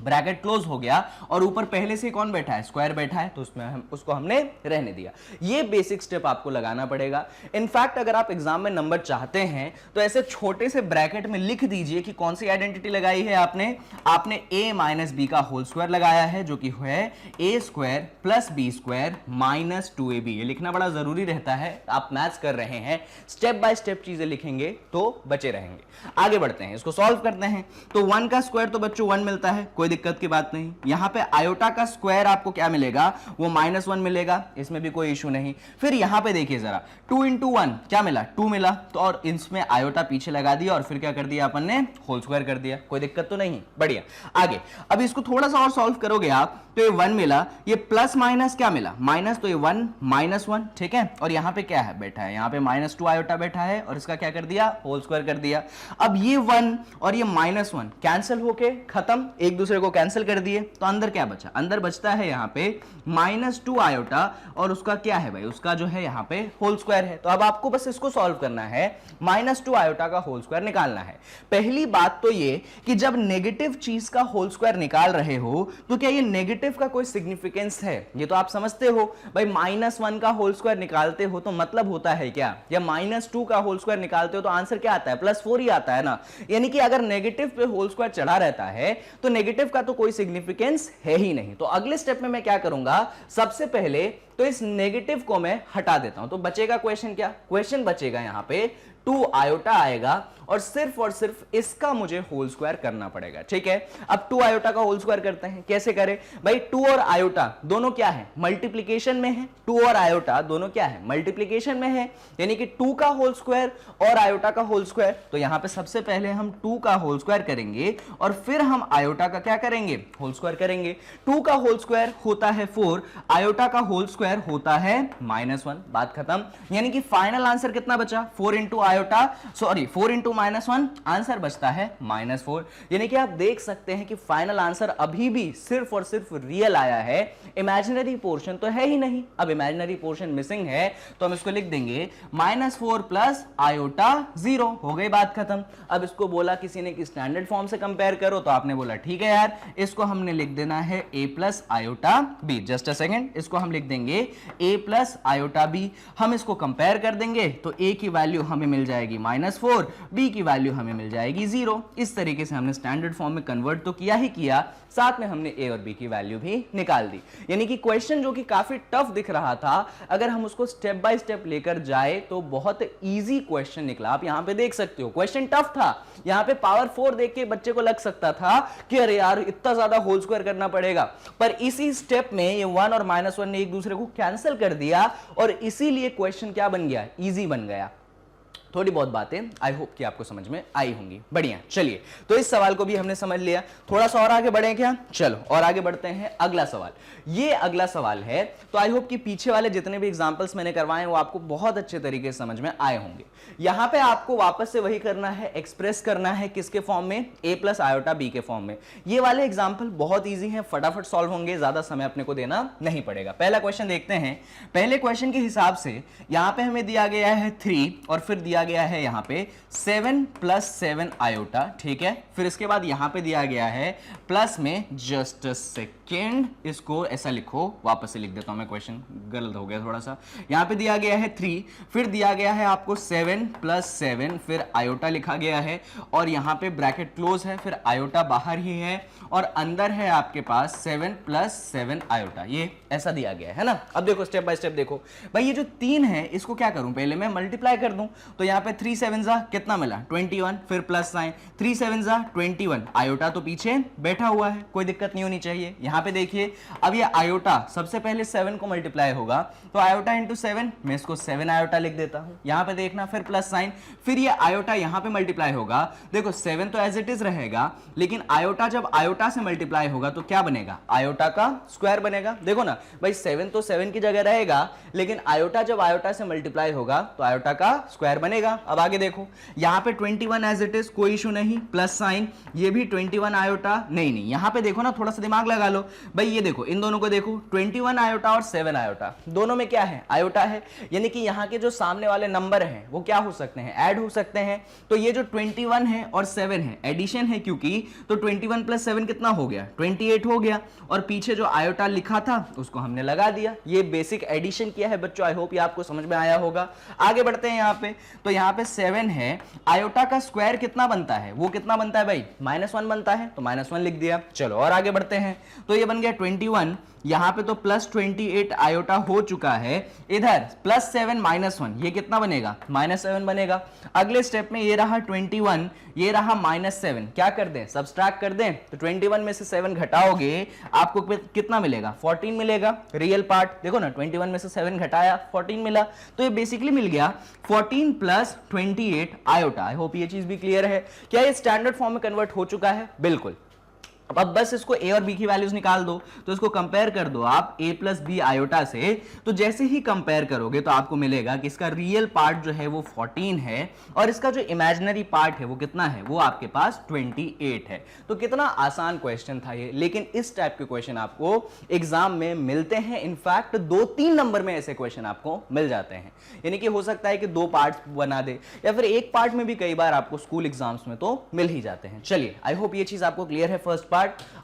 ब्रैकेट क्लोज हो गया और ऊपर पहले से कौन बैठा है, स्क्वायर बैठा है, तो उसमें उसको हमने रहने दिया। ये बेसिक स्टेप आपको लगाना पड़ेगा। इनफैक्ट अगर आप एग्जाम में नंबर चाहते हैं तो ऐसे छोटे से ब्रैकेट में लिख दीजिए कि कौन सी आइडेंटिटी लगाई है आपने a माइनस बी का होल स्क्वायर लगाया है, जो कि है a square plus b square minus 2ab। ये लिखना बड़ा जरूरी रहता है, आप मैथ्स कर रहे हैं, स्टेप बाय स्टेप चीजें लिखेंगे तो बचे रहेंगे। आगे बढ़ते हैं, इसको सॉल्व करते हैं। तो 1 का स्क्वायर तो बच्चों 1 मिलता है, कोई दिक्कत की बात नहीं। यहां पे आयोटा का स्क्वायर आपको क्या मिलेगा, वो -1 मिलेगा, इसमें भी कोई इशू नहीं। फिर यहां पे देखिए जरा, 2 इंटू 1 क्या मिला, 2 मिला, तो और इसमें आयोटा पीछे लगा दिया और फिर क्या कर दिया अपन ने, होल स्क्वायर कर दिया, कोई दिक्कत तो नहीं, बढ़िया। आगे अब इसको थोड़ा सा और सॉल्व करोगे आप, तो ये 1 मिला, ये प्लस माइनस क्या मिला, माइनस, तो ये 1 -1, ठीक है। और यहां पे क्या है बैठा है, यहां पे -2 आयोटा बैठा है और इसका क्या कर दिया, होल स्क्वायर कर दिया। अब ये 1 और ये -1 कैंसिल होके खत्म, एक दूसरे को कैंसिल कर दिए, तो अंदर क्या बचा, अंदर बचता है यहां पे -2 आयोटा और उसका क्या है भाई, उसका जो है यहां पे होल स्क्वायर है। तो अब आपको बस इसको सॉल्व करना है, -2 आयोटा का होल स्क्वायर निकालना है। पहली बात तो ये कि जब नेगेटिव चीज का होल स्क्वायर निकाल रहे हो तो क्या ये नेगेटिव का कोई सिग्निफिकेंस है, ये तो आप समझते हो भाई। -1 का होल स्क्वायर निकालते हो तो मतलब होता है क्या, या -2 का होल स्क्वायर निकालते हो तो आंसर क्या आता है, +4 ही आता है ना। यानी कि अगर नेगेटिव पे होल स्क्वायर चढ़ा रहता है तो नेगेटिव का तो कोई सिग्निफिकेंस है ही नहीं। तो अगले स्टेप में मैं क्या करूंगा, सबसे पहले तो इस नेगेटिव को मैं हटा देता हूं, तो बचेगा क्वेश्चन क्या, क्वेश्चन बचेगा यहां पे 2 आयोटा आएगा और सिर्फ इसका मुझे होल स्क्वायर करना पड़ेगा, ठीक है। अब 2 आयोटा का होल स्क्वायर करते हैं, कैसे करें भाई, 2 और आयोटा दोनों क्या है, मल्टीप्लीकेशन में है। 2 और आयोटा दोनों क्या है, मल्टीप्लीकेशन में है, यानी कि 2 का होल स्क्वायर और आयोटा का होल स्क्वायर। तो यहां पे सबसे पहले हम 2 का होल स्क्वायर करेंगे और फिर हम आयोटा का क्या करेंगे, होल स्क्वायर करेंगे। 2 का होल स्क्वायर होता है 4, आयोटा का होल स्क्वायर स्क्वायर होता है -1, बात खत्म। यानी कि फाइनल आंसर कितना बचा, 4 into iota, sorry 4 into -1, answer बचता है -4। यानी कि आप देख सकते हैं कि फाइनल आंसर अभी भी सिर्फ और सिर्फ रियल आया है, इमेजिनरी पोर्शन तो है ही नहीं। अब इमेजिनरी पोर्शन मिसिंग है तो हम इसको लिख देंगे -4 प्लस आयोटा 0, हो गई बात खत्म। अब इसको बोला किसी ने कि स्टैंडर्ड फॉर्म से कंपेयर करो, तो आपने बोला ठीक है यार, इसको हमने लिख देना है a plus iota b. Just a second, इसको हम लिख देंगे a प्लस आयोटा बी। हम इसको कंपेयर कर देंगे तो a की वैल्यू हमें मिल जाएगी -4, b की वैल्यू हमें मिल जाएगी 0। इस तरीके से हमने स्टैंडर्ड फॉर्म में कन्वर्ट तो किया ही किया, साथ में हमने a और b की वैल्यू भी निकाल दी। यानी कि क्वेश्चन जो कि काफी टफ दिख रहा था, अगर हम उसको स्टेप बाय स्टेप लेकर जाए तो बहुत इजी क्वेश्चन निकला। आप यहां पे देख सकते हो क्वेश्चन टफ था, यहां पे पावर 4 देख के बच्चे को लग सकता था कि अरे यार इतना ज्यादा होल स्क्वायर करना पड़ेगा, पर इसी स्टेप में ये 1 और -1 ने एक दूसरे को कैंसिल कर दिया और इसीलिए क्वेश्चन क्या बन गया, इजी बन गया। थोड़ी बहुत बातें आई होप कि आपको समझ में आई होंगी। बढ़िया, चलिए तो इस सवाल को भी हमने समझ लिया। थोड़ा सा और आगे बढ़े क्या, चलो और आगे बढ़ते हैं। अगला सवाल, ये अगला सवाल है, तो आई होप कि पीछे वाले जितने भी एग्जांपल्स मैंने करवाए वो आपको बहुत अच्छे तरीके से समझ में आए होंगे। यहां पे आपको वापस से वही करना है, एक्सप्रेस करना है किसके फॉर्म में, a प्लस आयोटा बी के फॉर्म में। ये वाले एग्जाम्पल बहुत ईजी हैं, फटाफट सॉल्व होंगे, ज्यादा समय अपने को देना नहीं पड़ेगा। पहला क्वेश्चन देखते हैं। पहले क्वेश्चन के हिसाब से यहां पे हमें दिया गया है 3 और फिर दिया गया है यहां पे 7 प्लस 7 आयोटा, ठीक है। फिर इसके बाद यहां पे दिया गया है प्लस में, जस्ट अ सेकेंड, इसको ऐसा लिखो, वापस से लिख देता हूं मैं, क्वेश्चन गलत हो गया थोड़ा सा। यहां पे दिया गया है 3, फिर दिया गया है आपको 7 प्लस 7, फिर आयोटा लिखा गया है और यहां पे ब्रैकेट क्लोज है, फिर आयोटा बाहर ही है और अंदर है आपके पास 7 प्लस 7 आयोटा, ये ऐसा दिया गया है ना। अब देखो स्टेप बाय स्टेप देखो भाई, ये जो 3 है इसको क्या करूं, पहले मैं मल्टीप्लाई कर दूं, तो यहां पे 3 7 कितना मिला 21, फिर प्लस साइन, 3 7 21, आयोटा तो पीछे बैठा हुआ है, कोई दिक्कत नहीं होनी चाहिए। यहां पे देखिए अब ये आयोटा सबसे पहले 7 को मल्टीप्लाई होगा, तो आयोटा इंटू 7, मैं इसको 7 आयोटा लिख देता हूं। यहां पे देखना फिर प्लस साइन, फिर ये आयोटा यहां पे मल्टीप्लाई होगा, देखो 7 तो एज इट इज रहेगा, लेकिन आयोटा जब आयोटा से मल्टीप्लाई होगा तो क्या बनेगा, आयोटा का स्क्वायर बनेगा। देखो ना भाई 7 तो 7 की जगह रहेगा, लेकिन आयोटा जब आयोटा से मल्टीप्लाई होगा तो आयोटा का स्क्वायर बनेगा। अब आगे देखो यहां पे 21 एज इट इज, कोई इशू नहीं, प्लस साइन, ये भी 21 आयोटा, नहीं यहां पे देखो ना, थोड़ा सा दिमाग लगा लो भाई, ये देखो इन दोनों को देखो, 21 आयोटा और 7 आयोटा, दोनों में क्या है, आयोटा है। यानी कि यहां के जो सामने वाले नंबर हैं वो क्या हो सकते हैं, ऐड हो सकते हैं। तो ये जो 21 है और 7 है, एडिशन है क्योंकि, तो 21 प्लस 7 कितना हो गया, 28 हो गया, और पीछे जो आयोटा लिखा था उसको हमने लगा दिया। ये बेसिक एडिशन किया है बच्चों, आई होप ये आपको समझ में आया होगा। आगे बढ़ते हैं यहां पे, तो यहां पे 7 है, आयोटा का स्क्वायर कितना बनता है, वो कितना बनता है भाई, -1 बनता है, तो -1 लिख दिया। चलो और आगे बढ़ते हैं, तो ये बन गया 21, यहां पे तो प्लस 28 आयोटा हो चुका है, इधर प्लस 7 -1, ये कितना बनेगा, -7 बनेगा। अगले स्टेप में ये रहा 21, ये रहा -7, क्या कर दें, सब्सट्रैक्ट कर दें, तो 21 में से 7 घटाओगे आपको कितना मिलेगा, 14 मिलेगा। रियल पार्ट देखो ना, 21 में से 7 घटाया 14 मिला, तो ये बेसिकली मिल गया 14 प्लस 28 आयोटा। आई होप ये चीज भी क्लियर है। क्या ये स्टैंडर्ड फॉर्म में कन्वर्ट हो चुका है, बिल्कुल। अब बस इसको a और b की वैल्यूज निकाल दो, तो इसको कंपेयर कर दो आप a प्लस बी आयोटा से, तो जैसे ही कंपेयर करोगे तो आपको मिलेगा कि इसका रियल पार्ट जो है वो 14 है और इसका जो इमेजिनरी पार्ट है वो कितना है, वो आपके पास 28 है। तो कितना आसान क्वेश्चन था ये, लेकिन इस टाइप के क्वेश्चन आपको एग्जाम में मिलते हैं। इनफैक्ट 2-3 नंबर में ऐसे क्वेश्चन आपको मिल जाते हैं, यानी कि हो सकता है कि 2 पार्ट्स बना दे या फिर एक पार्ट में भी कई बार आपको स्कूल एग्जाम्स में तो मिल ही जाते हैं। चलिए आई होप ये चीज आपको क्लियर है फर्स्ट पार्ट।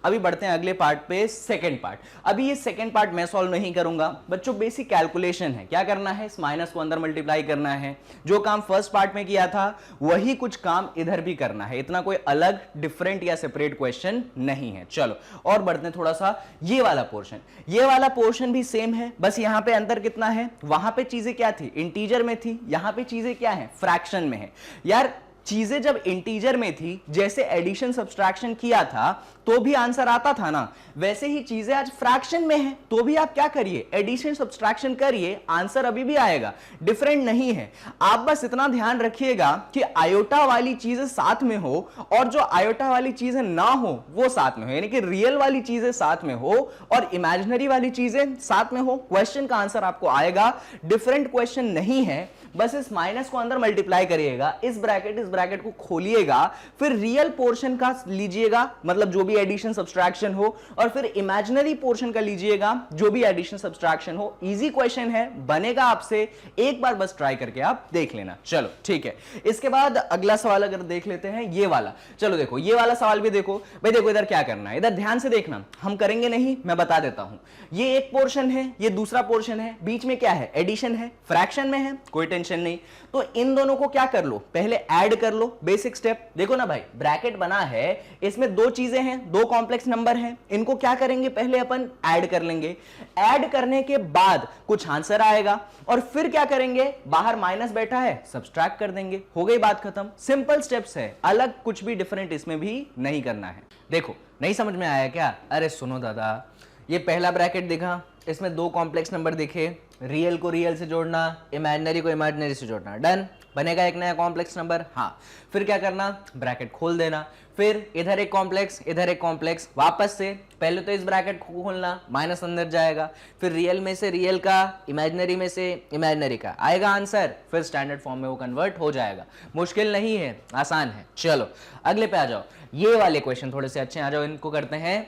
अभी बढ़ते हैं अगले पार्ट पे, सेकंड पार्ट। अभी ये सेकंड पार्ट मैं सॉल्व नहीं करूंगा बच्चों, बेसिक कैलकुलेशन है। क्या करना है, इस माइनस को अंदर मल्टीप्लाई करना है, जो काम फर्स्ट पार्ट में किया था वही कुछ काम इधर भी करना है, इतना कोई अलग डिफरेंट या सेपरेट क्वेश्चन नहीं है। चलो और बढ़ते हैं थोड़ा सा, ये वाला पोर्शन भी सेम है, बस यहां पे अंतर कितना है, वहां पे चीजें क्या थी, इंटीजर में थी, यहां पे चीजें क्या है, फ्रैक्शन में है। यार चीजें जब इंटीजर में थी, जैसे एडिशन सब्सट्रैक्शन किया था तो भी आंसर आता था ना, वैसे ही चीजें आज फ्रैक्शन में है तो भी आप क्या करिए, एडिशन सब्सट्रैक्शन करिए, आंसर अभी भी आएगा, डिफरेंट नहीं है। आप बस इतना ध्यान रखिएगा कि आयोटा वाली चीजें साथ में हो और जो आयोटा वाली चीजें ना हो वो साथ में हो, यानी कि रियल वाली चीजें साथ में हो और इमेजिनरी वाली चीजें साथ में हो, क्वेश्चन का आंसर आपको आएगा। डिफरेंट क्वेश्चन नहीं है, बस इस माइनस को अंदर मल्टीप्लाई करिएगा, इस ब्रैकेट को खोलिएगा, फिर रियल पोर्शन का लीजिएगा, मतलब जो भी एडिशन सब्सट्रैक्शन हो, और फिर इमेजिनरी पोर्शन का लीजिएगा, जो भी एडिशन सब्सट्रैक्शन हो। इजी क्वेश्चन है, बनेगा आपसे, एक बार बस ट्राई करके आप देख लेना। चलो ठीक है, इसके बाद अगला सवाल अगर देख लेते हैं, ये वाला। चलो देखो, ये वाला सवाल भी देखो भाई, देखो इधर क्या करना है, इधर ध्यान से देखना, हम करेंगे नहीं, मैं बता देता हूं। ये एक पोर्शन है, ये दूसरा पोर्शन है, बीच में क्या है, एडिशन है, फ्रैक्शन में है, कोई टेंशन नहीं। तो इन दोनों को क्या कर लो, पहले ऐड कर लो, बेसिक स्टेप। देखो ना भाई, ब्रैकेट बना है, इसमें दो चीजें हैं, दो कॉम्प्लेक्स नंबर हैं, इनको क्या करेंगे, पहले अपन ऐड कर लेंगे। ऐड करने के बाद कुछ आंसर आएगा और फिर क्या करेंगे, बाहर माइनस बैठा है, सब्सट्रैक्ट कर देंगे, हो गई बात खत्म। सिंपल स्टेप्स है, अलग कुछ भी डिफरेंट इसमें भी नहीं करना है। देखो, नहीं समझ में आया क्या? अरे सुनो दादा, ये पहला ब्रैकेट दिखा, इसमें दो कॉम्प्लेक्स नंबर दिखे, रियल को रियल से जोड़ना, इमेजिनरी को इमेजिनरी से जोड़ना, डन, बनेगा एक नया कॉम्प्लेक्स नंबर। हाँ, फिर क्या करना, ब्रैकेट खोल देना, फिर इधर एक कॉम्प्लेक्स, इधर एक कॉम्प्लेक्स, वापस से पहले तो इस ब्रैकेट को खोलना, माइनस अंदर जाएगा, फिर रियल में से रियल का, इमेजिनरी में से इमेजिनरी का, आएगा आंसर, फिर स्टैंडर्ड फॉर्म में वो कन्वर्ट हो जाएगा। मुश्किल नहीं है, आसान है। चलो अगले पे आ जाओ, ये वाले क्वेश्चन थोड़े से अच्छे, आ जाओ, इनको करते हैं।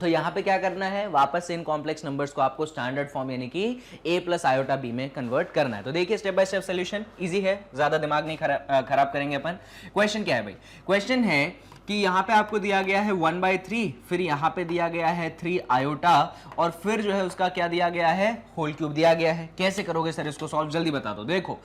तो यहां पे क्या करना है, वापस से इन कॉम्प्लेक्स नंबर्स को आपको स्टैंडर्ड फॉर्म यानी कि a प्लस आयोटा b में कन्वर्ट करना है। तो देखिए step by step solution, easy है, ज्यादा दिमाग नहीं खराब करेंगे अपन। क्वेश्चन क्या है भाई, क्वेश्चन है कि यहाँ पे आपको दिया गया है 1/3, फिर यहाँ पे दिया गया है 3 आयोटा, और फिर जो है उसका क्या दिया गया है, होल क्यूब दिया गया है। कैसे करोगे सर इसको सॉल्व, जल्दी बता दो। देखो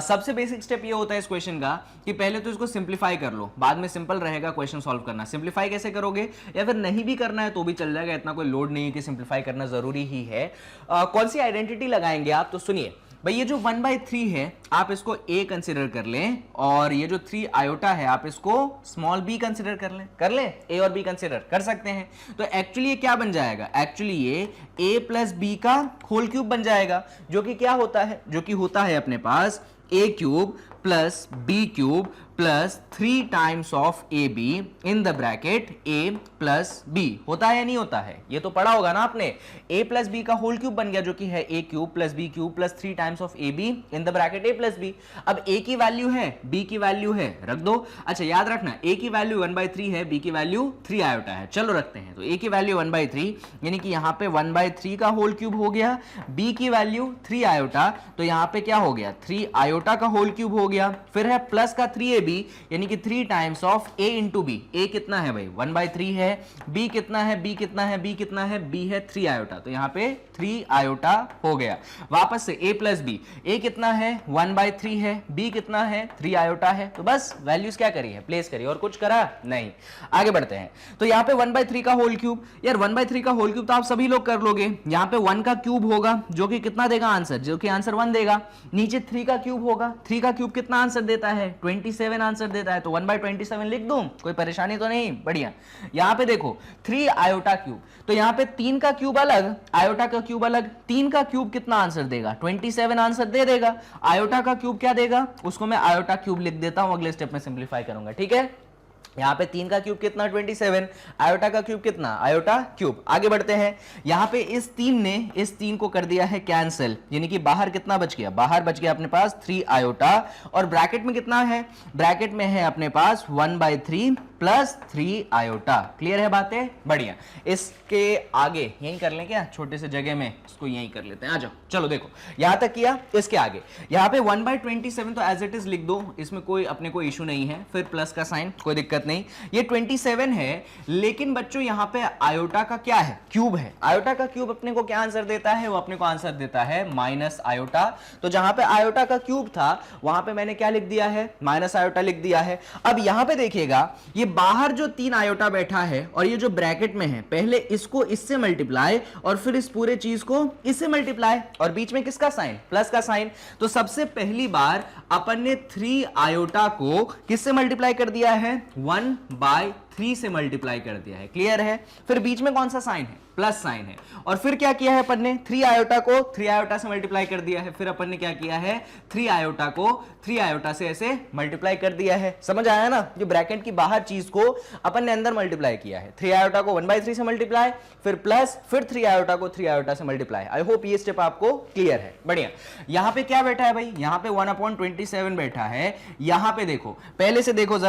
सबसे बेसिक स्टेप ये होता है इस क्वेश्चन का कि पहले तो इसको सिंप्लीफाई कर लो, बाद में सिंपल रहेगा क्वेश्चन सॉल्व करना। सिंप्लीफाई कैसे करोगे, या फिर नहीं भी करना है तो भी चल जाएगा, इतना कोई लोड नहीं है कि सिंप्लीफाई करना जरूरी ही है। कौन सी आइडेंटिटी लगाएंगे आप, तो सुनिए भाई, ये जो 1/3 है आप इसको a कंसिडर कर लें, और ये जो 3 आयोटा है आप इसको स्मॉल b कंसिडर कर लें, a और b कंसिडर कर सकते हैं। तो एक्चुअली ये क्या बन जाएगा, एक्चुअली ये a प्लस b का होल क्यूब बन जाएगा, जो कि क्या होता है, जो कि होता है अपने पास a cube plus b cube plus 3 times of A be in the bracket a plus b। होता है या नहीं होता है, ये तो पढ़ा होगा ना आपने। a प्लस बी का होल क्यूब बन गया, जो कि है a cube plus b cube plus 3 times of A be in the bracket a plus b। अब a की वैल्यू है, b की वैल्यू है, रख दो। अच्छा याद रखना, a की वैल्यू 1/3 है, b की वैल्यू 3 आयोटा है। चलो रखते हैं, तो a की वैल्यू 1/3 यानी कि यहाँ पे 1/3 का होल क्यूब हो गया, b की वैल्यू 3 आयोटा, तो यहाँ पे क्या हो गया, 3 आयोटा का होल क्यूब हो गया, फिर है प्लस का 3ab यानी कि 3 times of a into b. a कितना है भाई, 1/3 है, b कितना है, b कितना है, b कितना है, b है 3 आयोटा, तो यहाँ पे 3 आयोटा हो गया। वापस से a प्लस बी, a कितना है, 1/3 है, b कितना है, 3 आयोटा है। तो बस वैल्यूज क्या करी है, प्लेस करी, और कुछ करा नहीं। आगे बढ़ते हैं, तो यहाँ पे 1/3 का होल क्यूब, यार 1/3 का होल क्यूब तो आप सभी लोग कर लोगे। यहाँ पे 1 का क्यूब होगा, जो कि कितना देगा आंसर, जो कि आंसर 1 देगा। नीचे 3 का क्यूब होगा, 3 का क्यूब कितना आंसर देता है, 27 आंसर देता है, तो 1/27 लिख दूं, कोई परेशानी तो नहीं, बढ़िया। यहां पे देखो 3 आयोटा क्यूब, तो यहां पे 3 का क्यूब अलग, आयोटा का क्यूब अलग। 3 का क्यूब कितना आंसर देगा, 27 आंसर दे देगा। आयोटा का क्यूब क्या देगा, उसको मैं आयोटा क्यूब लिख देता हूं, अगले स्टेप में सिंप्लीफाई करूंगा, ठीक है। यहाँ पे 3 का क्यूब कितना, 27, आयोटा का क्यूब कितना, आयोटा क्यूब। आगे बढ़ते हैं, यहाँ पे इस 3 ने इस 3 को कर दिया है कैंसिल, यानी कि बाहर कितना बच गया, बाहर बच गया अपने पास 3 आयोटा, और ब्रैकेट में कितना है, ब्रैकेट में है अपने पास 1/3 प्लस 3 आयोटा। क्लियर है बातें, बढ़िया। इसके आगे यहीं कर लें क्या, छोटे से जगह में इसको यहीं कर लेते हैं, आ जाओ। चलो देखो यहां तक किया, इसके आगे यहाँ पे 1/27 तो एज इट इज लिख दो, इसमें कोई अपने को इशू नहीं है, फिर प्लस का साइन, कोई दिक्कत नहीं। ये 27 है, लेकिन बच्चों यहाँ पे आयोटा का क्या है, क्यूब है। आयोटा का क्यूब अपने को क्या आंसर देता है, वो अपने को आंसर देता है माइनस आयोटा। तो जहां पे आयोटा का क्यूब था वहां पे मैंने क्या लिख दिया है, माइनस आयोटा लिख दिया है। अब यहां पे देखिएगा, ये बाहर जो 3 आयोटा बैठा है और ये जो ब्रैकेट में है, पहले इसको इससे मल्टीप्लाई और फिर इस पूरे चीज को इससे मल्टीप्लाई, और बीच में किसका साइन, प्लस का साइन। तो सबसे पहली बार अपन ने 3 आयोटा को किससे मल्टीप्लाई कर दिया है, 1/3 से मल्टीप्लाई कर दिया है, क्लियर है। फिर बीच में कौन सा साइन है, प्लस साइन है। और फिर क्या किया है अपन ने, 3 आयोटा को 3 आयोटा से मल्टीप्लाई कर दिया है। फिर अपन ने क्या किया है, 3 आयोटा को 3 आयोटा से ऐसे मल्टीप्लाई कर दिया है। समझ आया ना, जो ब्रैकेट की बाहर चीज को अपन ने अंदर मल्टीप्लाई किया है। 3 आयोटा को 1/3 से मल्टीप्लाई, फिर प्लस, फिर 3 आयोटा को 3 आयोटा से मल्टीप्लाई। आई होप ये स्टेप आपको क्लियर है, बढ़िया। यहां पे क्या बैठा है भाई, यहां पे 1/27 बैठा है। यहां पे देखो, पहले से देखो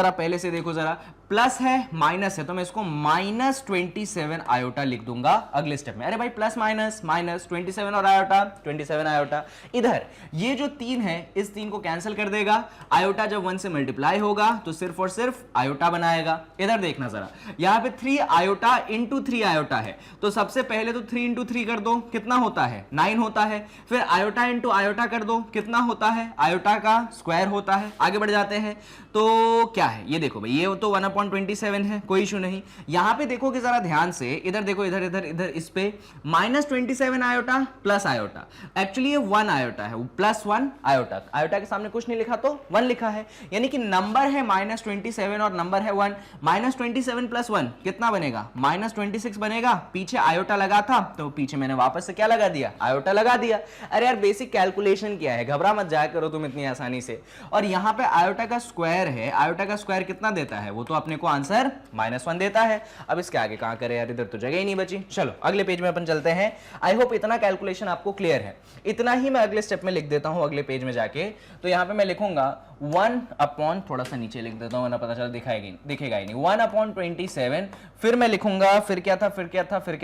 जरा, प्लस है माइनस है, तो मैं इसको -27 आयोटा लिख दूंगा अगले स्टेप में। अरे भाई प्लस माइनस माइनस 27 और आयोटा 27 आयोटा। इधर ये जो 3 है, इस 3 को कैंसिल कर देगा। आयोटा जब 1 से मल्टीप्लाई होगा तो सिर्फ और सिर्फ आयोटा बनाएगा। इधर देखना जरा, यहां पे 3 आयोटा इंटू 3 आयोटा है, तो सबसे पहले तो 3 इंटू 3 कर दो, कितना होता है, 9 होता है। फिर आयोटा इंटू आयोटा कर दो, कितना होता है, आयोटा का स्क्वायर होता है। आगे बढ़ जाते हैं, तो क्या है ये देखो भाई, ये तो 1/27 है, कोई इशू नहीं। यहां पे देखोगे जरा ध्यान से, इधर देखो, इधर इधर इधर इस पे -27 आयोटा प्लस आयोटा, एक्चुअली ये 1 आयोटा है, प्लस 1 आयोटा। आयोटा के सामने कुछ नहीं लिखा तो 1 लिखा है, यानी कि नंबर है -27 और नंबर है 1। -27 प्लस 1 कितना बनेगा, -26 बनेगा। पीछे आयोटा लगा था तो पीछे मैंने वापस से क्या लगा दिया, आयोटा लगा दिया। अरे यार बेसिक कैलकुलेशन क्या है, घबरा मत जाया करो तुम इतनी आसानी से। और यहां पे आयोटा का स्क्वायर है, आयोटा का स्क्वायर कितना देता है, वो तो अपने को आंसर -1 देता है। अब इसके आगे कहां करें यार, इधर तो जगह ही नहीं बची। चलो अगले पेज में अपन चलते हैं। आई होप इतना कैलकुलेशन आपको क्लियर है। इतना ही मैं अगले स्टेप में लिख देता हूं अगले पेज में जाके। तो यहां पे मैं लिखूंगा 1 थोड़ा सा नीचे लिख देता हूं वरना पता चला दिखेगा ही नहीं, 1/27। फिर मैं लिखूंगा, फिर क्या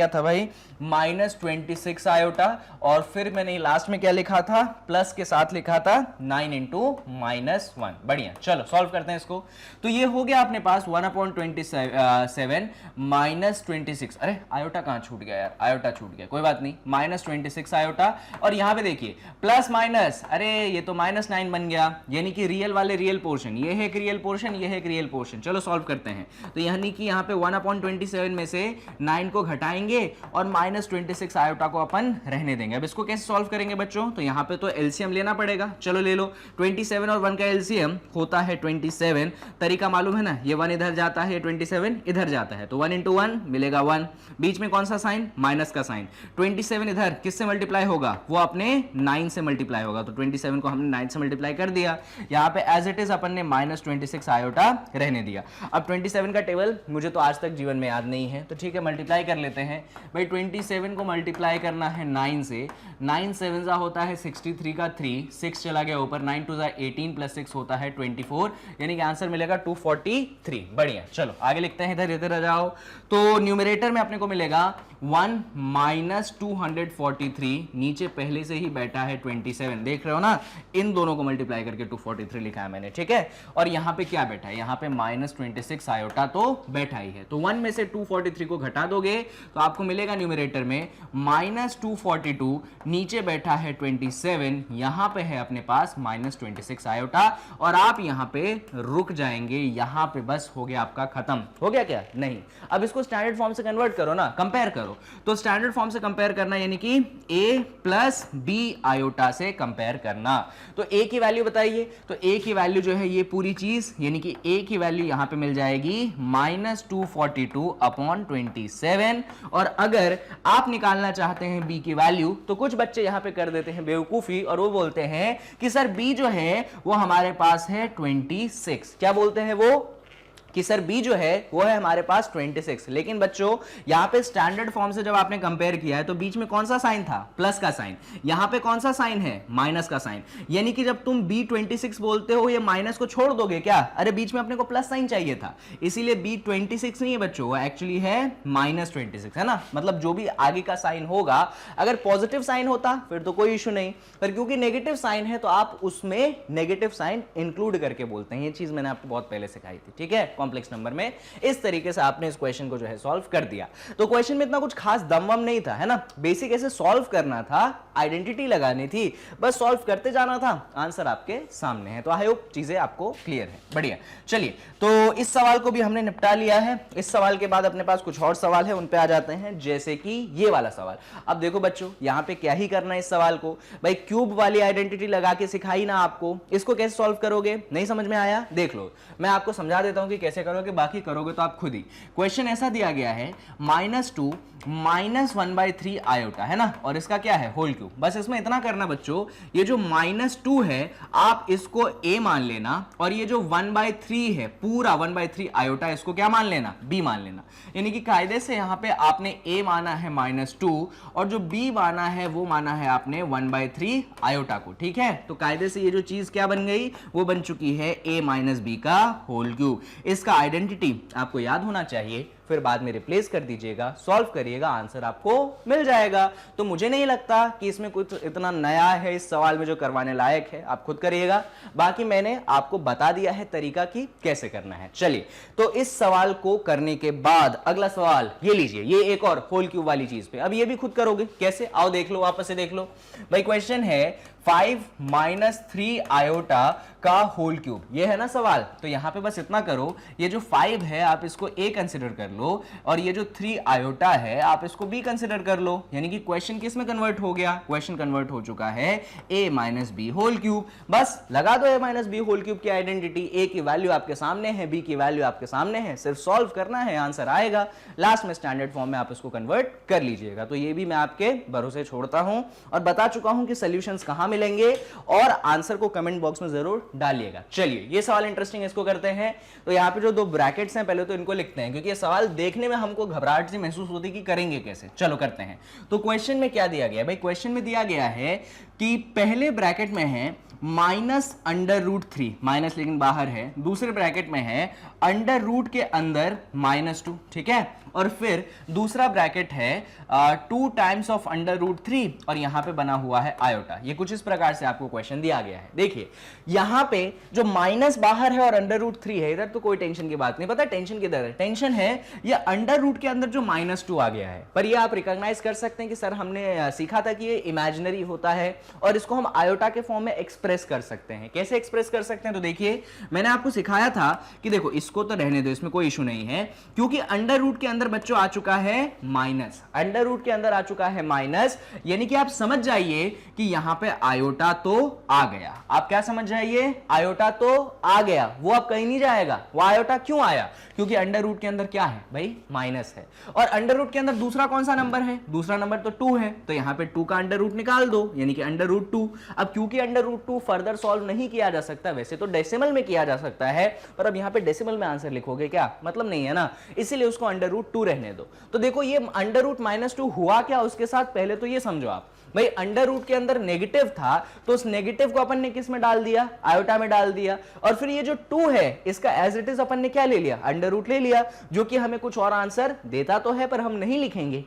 था भाई, -26 आयोटा। और फिर मैंने लास्ट में क्या लिखा था, प्लस के साथ लिखा था 9 इंटू -1। बढ़िया, चलो सॉल्व करते हैं इसको। तो ये हो गया अपने पास 1/27 -26। अरे आयोटा कहां छूट गया यार, आयोटा छूट गया, कोई बात नहीं, -26 आयोटा। और यहां पे देखिए प्लस माइनस, अरे ये तो -9 बन गया, यानी कि रियल वाले रियल पोर्शन, ये है एक रियल पोर्शन, ये है एक रियल पोर्शन। चलो सॉल्व करते हैं। तो यानी कि यहाँ पे 1/27 में से 9 को घटाएंगे और -26 आयोटा को अपन रहने देंगे। अब इसको कैसे सॉल्व करेंगे बच्चों, तो यहाँ पे तो एलसीएम लेना पड़ेगा। चलो ले लो, 27 और 1 का एलसीएम होता है 27। तरीका मालूम है ना, ये 1 इधर जाता है, 27 इधर जाता है, तो 1 इंटू 1 मिलेगा 1। बीच में कौन सा साइन, माइनस का साइन। 27 इधर किससे मल्टीप्लाई होगा, वो अपने 9 से मल्टीप्लाई होगा, तो 27 को हमने 9 से मल्टीप्लाई कर दिया। यहाँ पे एज इट इज अपन ने -26 आयोटा रहने दिया। अब 27 का टेबल मुझे तो आज तक जीवन में याद नहीं है, तो ठीक है मल्टीप्लाई कर लेते हैं भाई। 27 को मल्टीप्लाई करना है 9 से, 9 7 होता है 63 का 3, 6 चला गया ऊपर, 9 2 18 प्लस 6 होता है 24, यानी कि आंसर मिलेगा 243। बढ़िया, चलो आगे लिखते हैं, इधर इधर आ जाओ। तो न्यूमरेटर में अपने को मिलेगा 1 -243, नीचे पहले से ही बैठा है 27, देख रहे हो ना, इन दोनों को मल्टीप्लाई करके 243 लिखा है मैंने, ठीक है। और यहाँ पे क्या बैठा है, यहाँ पे -26 आयोटा तो बैठा ही है। तो 1 में से 243 को घटा दोगे तो आपको मिलेगा न्यूमरेटर में -242, नीचे बैठा है 27, यहाँ पे है अपने पास -26 आयोटा। और आप यहाँ पे रुक जाएंगे, यहाँ पे बस हो गया आपका खत्म। हो गया क्या, नहीं। अब इसको स्टैंडर्ड फॉर्म से कन्वर्ट करो ना, कंपेयर करो। तो स्टैंडर्ड फॉर्म से कंपेयर करना यानी कि a प्लस b आयोटा से कंपेयर करना। तो a की वैल्यू बताइए, तो a की वैल्यू जो है ये पूरी चीज, यानी कि a की वैल्यू यहां पे मिल जाएगी -242/27। और अगर आप निकालना चाहते हैं b की वैल्यू, तो कुछ बच्चे यहां पे कर देते हैं बेवकूफी और वो बोलते हैं कि सर b जो है वो हमारे पास है 26। क्या बोलते हैं वो, कि सर b जो है वो है हमारे पास 26। लेकिन बच्चों यहाँ पे स्टैंडर्ड फॉर्म से जब आपने कंपेयर किया है तो बीच में कौन सा साइन था, प्लस का साइन। यहाँ पे कौन सा साइन है, माइनस का साइन। यानी कि जब तुम b 26 बोलते हो, ये माइनस को छोड़ दोगे क्या, अरे बीच में अपने को प्लस साइन चाहिए था, इसीलिए b 26 नहीं है बच्चों, वो एक्चुअली है -26, है ना। मतलब जो भी आगे का साइन होगा, अगर पॉजिटिव साइन होता फिर तो कोई इशू नहीं, पर क्योंकि नेगेटिव साइन है तो आप उसमें नेगेटिव साइन इंक्लूड करके बोलते हैं। ये चीज मैंने आपको बहुत पहले सिखाई थी, ठीक है। कॉम्प्लेक्स नंबर में। इस तरीके से आपने इस क्वेश्चन को जो है सॉल्व कर दिया। तो क्वेश्चन में इतना कुछ खास दम वम नहीं था, है ना, बेसिक ऐसे सॉल्व करना था, आइडेंटिटी लगानी थी, बस सॉल्व करते जाना था, आंसर आपके सामने है। तो आई होप चीजें आपको क्लियर है। बढ़िया, चलिए तो इस सवाल को भी हमने निपटा लिया है। इस सवाल के बाद अपने पास कुछ और सवाल है, उन पे आ जाते हैं, जैसे कि ये वाला सवाल। अब देखो बच्चों, यहां पे क्या ही करना है इस सवाल को, भाई क्यूब वाली आइडेंटिटी लगा के सिखाई ना आपको, इसको कैसे सॉल्व करोगे, नहीं समझ में आया, देख लो मैं आपको समझा देता हूं कि कैसे करोगे, बाकी करोगे तो आप खुद ही। क्वेश्चन ऐसा दिया गया है -2 -1/3 आयोटा, है ना, और इसका क्या है होल क्यूब। बस इसमें इतना करना बच्चों, ये जो -2 है आप इसको a मान लेना, और ये जो 1/3 है पूरा 1/3 आयोटा, इसको क्या मान लेना, b मान लेना। यानी कि कायदे से यहां पे आपने a माना है -2 और जो b माना है वो माना है आपने 1/3 आयोटा को, ठीक है। तो कायदे से ये जो चीज क्या बन गई, वो बन चुकी है a - b का होल क्यूब। इसका आइडेंटिटी आपको याद होना चाहिए, फिर बाद में रिप्लेस कर दीजिएगा, सॉल्व करिएगा, आंसर आपको मिल जाएगा। तो मुझे नहीं लगता कि इसमें कुछ इतना नया है इस सवाल में जो करवाने लायक है, आप खुद करिएगा। बाकी मैंने आपको बता दिया है तरीका कि कैसे करना है। चलिए, तो इस सवाल को करने के बाद अगला सवाल ये लीजिए, ये एक और होल क्यूब वाली चीज पे। अब ये भी खुद करोगे, कैसे, आओ देख लो, वापस से देख लो भाई। क्वेश्चन है 5 - 3 आयोटा का होल क्यूब, ये है ना सवाल। तो यहां पे बस इतना करो, ये जो 5 है आप इसको a कंसिडर कर लो, और ये जो 3 आयोटा है आप इसको b कंसिडर कर लो। यानी कि क्वेश्चन किस में कन्वर्ट हो गया, क्वेश्चन कन्वर्ट हो चुका है a - b होल क्यूब। बस लगा दो a - b होल क्यूब की आइडेंटिटी, a की वैल्यू आपके सामने है, b की वैल्यू आपके सामने है, सिर्फ सॉल्व करना है, आंसर आएगा। लास्ट में स्टैंडर्ड फॉर्म में आप इसको कन्वर्ट कर लीजिएगा। तो ये भी मैं आपके भरोसे छोड़ता हूं, और बता चुका हूं कि सॉल्यूशंस कहां मिलेंगे, और आंसर को कमेंट बॉक्स में जरूर डालिएगा। चलिए, ये सवाल इंटरेस्टिंग, इसको करते हैं। तो यहाँ पे जो दो ब्रैकेट्स हैं पहले तो इनको लिखते हैं, क्योंकि ये सवाल देखने में हमको घबराहट सी महसूस होती कि करेंगे कैसे। चलो करते हैं। तो क्वेश्चन में क्या दिया गया भाई, क्वेश्चन में दिया गया है कि पहले ब्रैकेट में है -√3, माइनस लेकिन बाहर है, दूसरे ब्रैकेट में है अंडर रूट के अंदर -2, ठीक है, और फिर दूसरा ब्रैकेट है 2 टाइम्स ऑफ अंडर√3, और यहां पे बना हुआ है आयोटा। ये कुछ इस प्रकार से आपको क्वेश्चन दिया गया है। देखिए यहां पे जो माइनस बाहर है और अंडर√3 है, इधर तो कोई टेंशन की बात नहीं, पता है टेंशन किधर है, टेंशन है ये अंडर रूट के अंदर जो -2 आ गया है। पर ये आप रिकॉग्नाइज कर सकते हैं कि सर हमने सीखा था कि ये इमेजिनरी होता है, और इसको हम आयोटा के फॉर्म में एक्सप्रेस कर सकते हैं। कैसे एक्सप्रेस कर सकते हैं, तो देखिए मैंने आपको सिखाया था कि देखो इसको तो रहने दो, इसमें कोई इशू नहीं है, क्योंकि अंडर रूट के अंदर बच्चों आ चुका है माइनस, अंडर रूट के अंदर आ चुका है माइनस, यानी कि आप समझ जाइए कि यहां पे आयोटा तो आ गया। आप क्या समझ जाइए, आयोटा तो आ गया, वो अब कहीं नहीं जाएगा। वो आयोटा क्यों आया, क्योंकि अंडर रूट के अंदर क्या है भाई, माइनस है, और अंडर रूट के अंदर दूसरा कौन सा नंबर है, दूसरा नंबर तो 2 है, तो यहां पे 2 का अंडर रूट निकाल दो, यानी कि अंडर√2। अब क्योंकि अंडर√2 फर्दर सॉल्व नहीं किया जा सकता, वैसे तो डेसिमल में किया जा सकता है, पर अब यहां पे डेसिमल में आंसर लिखोगे क्या, मतलब नहीं है ना, इसीलिए उसको अंडर√2 रहने दो। तो देखो ये अंडर√-2 हुआ क्या उसके साथ, पहले तो ये समझो आप भाई, अंडर रूट के अंदर नेगेटिव था, तो उस नेगेटिव को अपन ने किस में डाल दिया, आयोटा में डाल दिया, और फिर ये जो 2 है इसका एज इट इज अपन ने क्या ले लिया, अंडर रूट ले लिया, जो कि हमें कुछ और आंसर देता तो है, पर हम नहीं लिखेंगे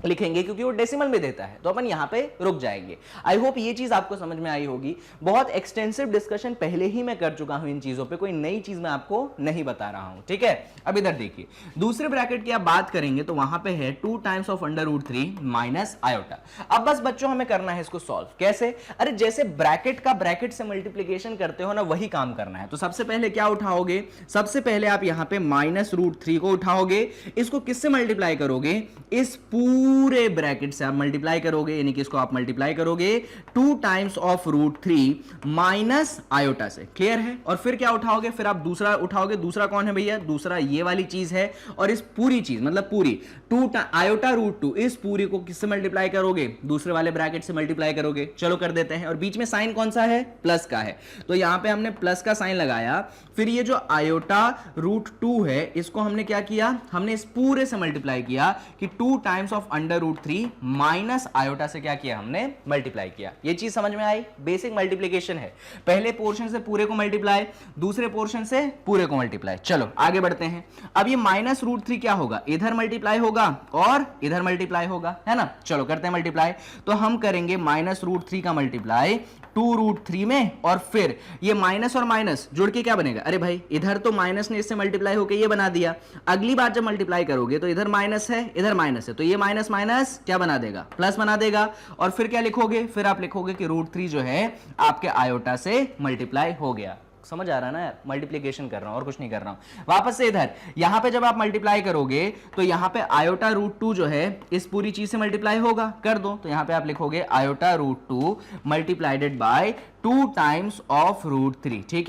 क्योंकि वो डेसिमल में देता है, तो अपन यहां पे रुक जाएंगे। आई होप ये चीज आपको समझ में आई होगी। बहुत एक्सटेंसिव डिस्कशन पहले ही मैं कर चुका हूं इन चीजों पे, कोई नई चीज मैं आपको नहीं बता रहा हूं, ठीक है। अब इधर देखिए, दूसरे ब्रैकेट की आप बात करेंगे तो वहां पे है 2 टाइम्स ऑफ अंडर√3 माइनस आयोटा। अब बस बच्चों हमें करना है इसको सॉल्व। कैसे, अरे जैसे ब्रैकेट का ब्रैकेट से मल्टीप्लीकेशन करते हो ना, वही काम करना है। तो सबसे पहले क्या उठाओगे, सबसे पहले आप यहां पे -√3 को उठाओगे, इसको किससे मल्टीप्लाई करोगे, इस पूरे ब्रैकेट से आप मल्टीप्लाई करोगे, यानी कि इसको आप मल्टीप्लाई करोगे 2 टाइम्स ऑफ √3 माइनस आयोटा से, क्लियर है। और फिर क्या उठाओगे, फिर आप दूसरा उठाओगे, दूसरा कौन है भैया, दूसरा ये वाली चीज है, और इस पूरी चीज मतलब पूरी 2 आयोटा√2 इस पूरी को किससे मल्टीप्लाई करोगे, दूसरे वाले ब्रैकेट से मल्टीप्लाई करोगे। चलो कर देते हैं, और बीच में साइन कौन सा है, प्लस का है, तो यहां पे हमने प्लस का साइन लगाया। फिर ये जो आयोटा√2 है इसको हमने क्या किया, हमने इस पूरे से मल्टीप्लाई किया कि 2 टाइम्स ऑफ अंडर√3 माइनस आयोटा से क्या किया, हमने मल्टीप्लाई किया। ये चीज समझ में आई, बेसिक मल्टीप्लिकेशन है, पहले पोर्शन से पूरे को मल्टीप्लाई, दूसरे पोर्शन से पूरे को मल्टीप्लाई। चलो आगे बढ़ते हैं। अब ये -√3 क्या होगा, इधर मल्टीप्लाई होगा और इधर मल्टीप्लाई होगा, है ना। चलो करते हैं मल्टीप्लाई। तो हम करेंगे -√3 का मल्टीप्लाई 2√3 में, और फिर ये माइनस और माइनस जुड़ के क्या बनेगा, अरे भाई इधर तो माइनस ने इससे मल्टीप्लाई होकर ये बना दिया, अगली बार जब मल्टीप्लाई करोगे तो इधर माइनस है इधर माइनस है, तो ये माइनस माइनस क्या बना देगा, प्लस बना देगा, और फिर क्या लिखोगे, फिर आप लिखोगे कि √3 जो है आपके आयोटा से मल्टीप्लाई हो गया। समझ आ रहा है ना यार, मल्टीप्लिकेशन कर रहा हूं और कुछ नहीं कर रहा हूं। वापस से इधर यहां पे जब आप मल्टीप्लाई करोगे तो यहां पे आयोटा √2 जो है इस पूरी चीज से मल्टीप्लाई होगा, कर दो, तो यहां पे आप लिखोगे आयोटा √2 मल्टीप्लाइडेड बाय 2 टाइम्स ऑफ √3। ठीक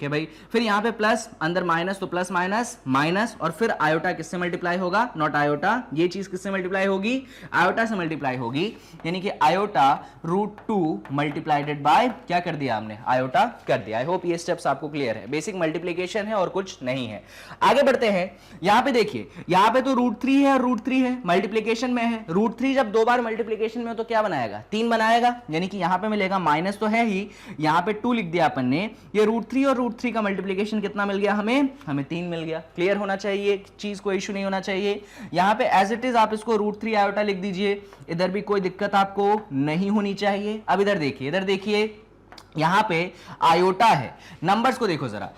है भाई, फिर यहां पे प्लस अंदर माइनस, तो प्लस माइनस माइनस, और फिर आयोटा किससे मल्टीप्लाई होगा, नॉट आयोटा, ये चीज किससे मल्टीप्लाई होगी, आयोटा से मल्टीप्लाई होगी, यानी कि आयोटा √2 मल्टीप्लाइडेड बाय क्या कर दिया हमने, आयोटा कर दिया। आई होप ये स्टेप्स आपको क्लियर है, बेसिक मल्टीप्लिकेशन है और कुछ नहीं है। आगे बढ़ते हैं, यहां पे देखिए, यहां पे तो √3 है और √3 है, मल्टीप्लिकेशन में है, √3 जब दो बार मल्टीप्लिकेशन में हो तो क्या बनाएगा, 3 बनाएगा, यानी कि यहां पे मिलेगा, माइनस तो है ही, यहां पे 2 लिख दिया अपन ने, ये √3 और √3 का मल्टीप्लिकेशन कितना मिल गया हमें 3 मिल गया। क्लियर होना चाहिए, चीज कोई इशू नहीं होना चाहिए। यहां पे एज इट इज आप इसको √3 आयोटा लिख दीजिए, इधर भी कोई दिक्कत आपको नहीं होनी चाहिए। अब इधर देखिए यहां पे आयोटा है, नंबर्स को देखो जरा,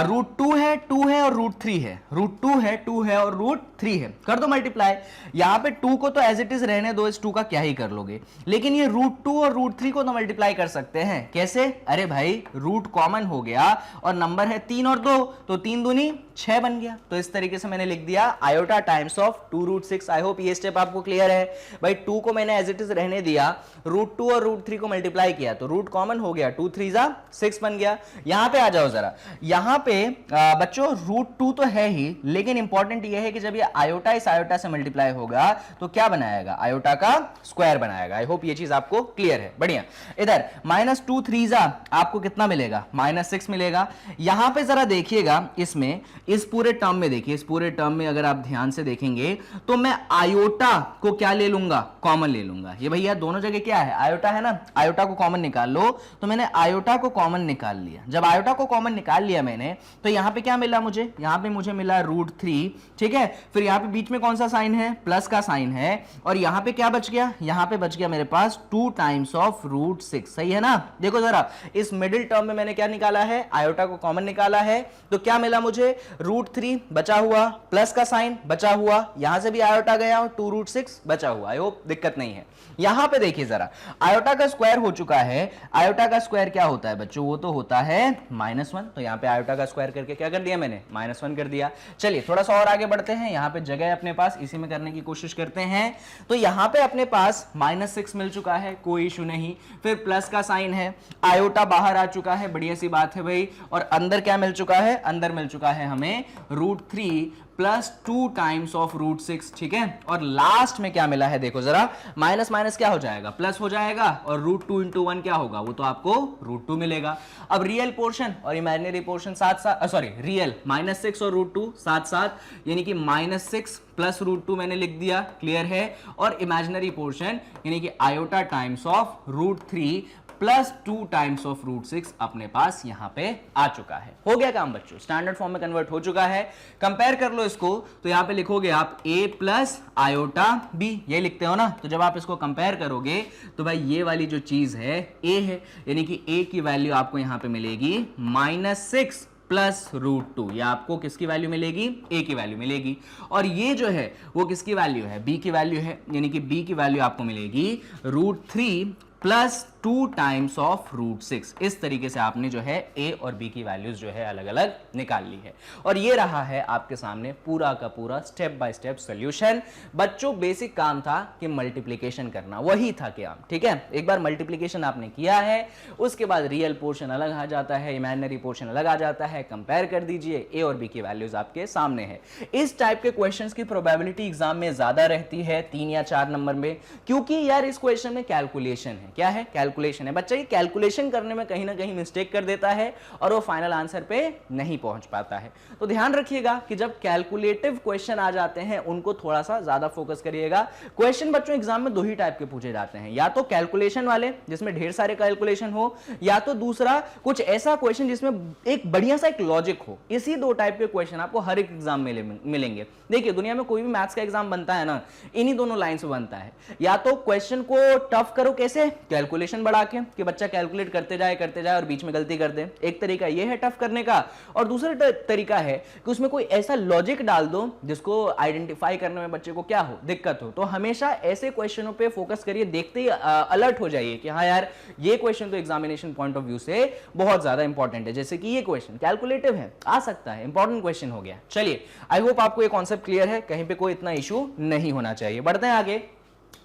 √2 है, 2 है और √3 है, √2 है, 2 है और √3 है, कर दो मल्टीप्लाई। यहां पे 2 को तो एज इट इज रहने दो, इस 2 का क्या ही कर लोगे, लेकिन ये √2 और √3 को तो मल्टीप्लाई कर सकते हैं, कैसे, अरे भाई रूट कॉमन हो गया और नंबर है 3 और 2, तो 3 दूनी 6 बन गया, तो इस तरीके से मैंने लिख दिया iota times of 2√6। I hope ये स्टेप आपको क्लियर है भाई। 2 को मैंने एज इट इज रहने दिया, √2 और √3 को मल्टीप्लाई किया तो रूट कॉमन हो गया, 2 3 6 बन गया। यहां पे आ जाओ जरा, यहां पे बच्चों √2 तो है ही, लेकिन इंपॉर्टेंट यह है कि जब ये आयोटा इस आयोटा से मल्टीप्लाई होगा तो क्या बनाएगा, आयोटा का स्क्वायर बनाएगा। आई होप ये चीज आपको क्लियर है, बढ़िया। इधर -2 3 आपको कितना मिलेगा, -6 मिलेगा। यहां पे जरा देखिएगा, इसमें इस पूरे टर्म में देखिए, इस पूरे टर्म में अगर आप ध्यान से देखेंगे तो मैं आयोटा को क्या ले लूंगा, कॉमन ले लूंगा। ये भैया दोनों जगह क्या है, आयोटा है ना, आयोटा को कॉमन निकाल लो, तो मैंने आयोटा को कॉमन निकाल लिया। जब आयोटा को कॉमन निकाल लिया मैंने, तो यहां पे क्या मिला मुझे, यहां पे मुझे मिला √3, ठीक है। फिर यहां पे बीच में कौन सा साइन है, प्लस का साइन है, और यहां पे क्या बच गया, यहां पे बच गया मेरे पास 2 टाइम्स ऑफ √6, सही है ना। देखो जरा, इस मिडिल टर्म में मैंने क्या निकाला है, आयोटा को कॉमन निकाला है, तो क्या मिला मुझे, √3 बचा हुआ, प्लस का साइन बचा हुआ, यहां से भी आयोटा गया और 2√6 बचा हुआ। आई होप दिक्कत नहीं है। यहां पे देखिए जरा, आयोटा का स्क्वायर हो चुका है। आयोटा का स्क्वायर क्या होता है बच्चों, वो तो होता है -1, तो यहां पे आयोटा का स्क्वायर करके क्या कर दिया मैंने, -1 कर दिया। चलिए थोड़ा सा और आगे बढ़ते हैं, यहां पे जगह है अपने पास, इसी में करने की कोशिश करते हैं। तो यहां पे अपने पास -6 मिल चुका है, कोई इशू नहीं। फिर प्लस का साइन है, आयोटा बाहर आ चुका है, बढ़िया सी बात है भाई। और अंदर क्या मिल चुका है, अंदर मिल चुका है हमें √3 प्लस 2 टाइम्स ऑफ √6, ठीक है। और लास्ट में क्या मिला है, देखो जरा, माइनस माइनस क्या हो जाएगा, प्लस हो जाएगा, और √2 × 1 क्या होगा, वो तो आपको √2 मिलेगा। अब रियल पोर्शन और इमेजिनरी पोर्शन साथ साथ, सॉरी रियल -6 और √2 साथ साथ, यानी कि -6 प्लस √2 मैंने लिख दिया, क्लियर है। और इमेजिनरी पोर्शन यानी कि iota times of √3 plus 2 times of √6 अपने पास यहां पे आ चुका है। हो गया काम बच्चों, स्टैंडर्ड फॉर्म में कन्वर्ट हो चुका है। कंपेयर कर लो इसको, तो यहां पे लिखोगे आप a प्लस आयोटा b, ये लिखते हो ना। तो जब आप इसको कंपेयर करोगे तो भाई ये वाली जो चीज है a है, यानी कि a की वैल्यू आपको यहां पे मिलेगी -6 प्लस √2, या आपको किसकी वैल्यू मिलेगी, a की वैल्यू मिलेगी। और ये जो है वो किसकी वैल्यू है, b की वैल्यू है, यानी कि b की वैल्यू आपको मिलेगी √3 प्लस 2 टाइम्स ऑफ √6। इस तरीके से आपने जो है a और b की वैल्यूज जो है अलग अलग निकाल ली है। और ये रहा है आपके सामने पूरा का पूरा स्टेप बाय स्टेप सॉल्यूशन। बच्चों बेसिक काम था कि मल्टीप्लिकेशन करना, वही था काम, ठीक है। एक बार मल्टीप्लिकेशन आपने किया है, उसके बाद रियल पोर्शन अलग आ जाता है, इमेजिनरी पोर्शन अलग आ जाता है। कंपेयर कर दीजिए, a और b की वैल्यूज आपके सामने है। इस टाइप के क्वेश्चंस की प्रोबेबिलिटी एग्जाम में ज्यादा रहती है 3 या 4 नंबर में, क्योंकि यार इस क्वेश्चन में कैलकुलेशन है। क्या है, कैलकुलेशन है। बच्चा ये कैलकुलेशन करने में कहीं ना कहीं मिस्टेक कर देता है और वो फाइनल आंसर पे नहीं पहुंच पाता है। तो ध्यान रखिएगा कि जब कैलकुलेटिव क्वेश्चन आ जाते हैं उनको थोड़ा सा ज्यादा फोकस करिएगा। क्वेश्चन बच्चों एग्जाम में 2 ही टाइप के पूछे जाते हैं, या तो कैलकुलेशन वाले जिसमें ढेर सारे कैलकुलेशन हो, या तो दूसरा कुछ ऐसा क्वेश्चन जिसमें एक बढ़िया सा एक लॉजिक हो। इसी 2 टाइप के क्वेश्चन आपको हर एक एग्जाम में मिलेंगे। देखिए दुनिया में कोई भी मैथ्स का एग्जाम बनता है ना, इन्हीं दोनों लाइन से बनता है। या तो क्वेश्चन को टफ करो, कैसे कैलकुलेशन बढ़ा के कि बच्चा कैलकुलेट करते जाए और बीच में गलती कर दे, एक तरीका ये है टफ करने का, और दूसरा तरीका है कि उसमें कोई ऐसा लॉजिक डाल दो जिसको आइडेंटिफाई करने में बच्चे को क्या हो, दिक्कत हो। तो हमेशा ऐसे क्वेश्चनों पे फोकस करिए, देखते ही अलर्ट हो जाइए कि हाँ यार ये क्वेश्चन तो एग्जामिनेशन पॉइंट ऑफ व्यू से बहुत ज्यादा इंपॉर्टेंट है, जैसे कि ये क्वेश्चन कैलकुलेटिव है, आ सकता है, इंपॉर्टेंट क्वेश्चन हो गया। चलिए, आई होप आपको ये कॉन्सेप्ट क्लियर है, कहीं पे कोई इतना इशू नहीं होना चाहिए। बढ़ते हैं आगे।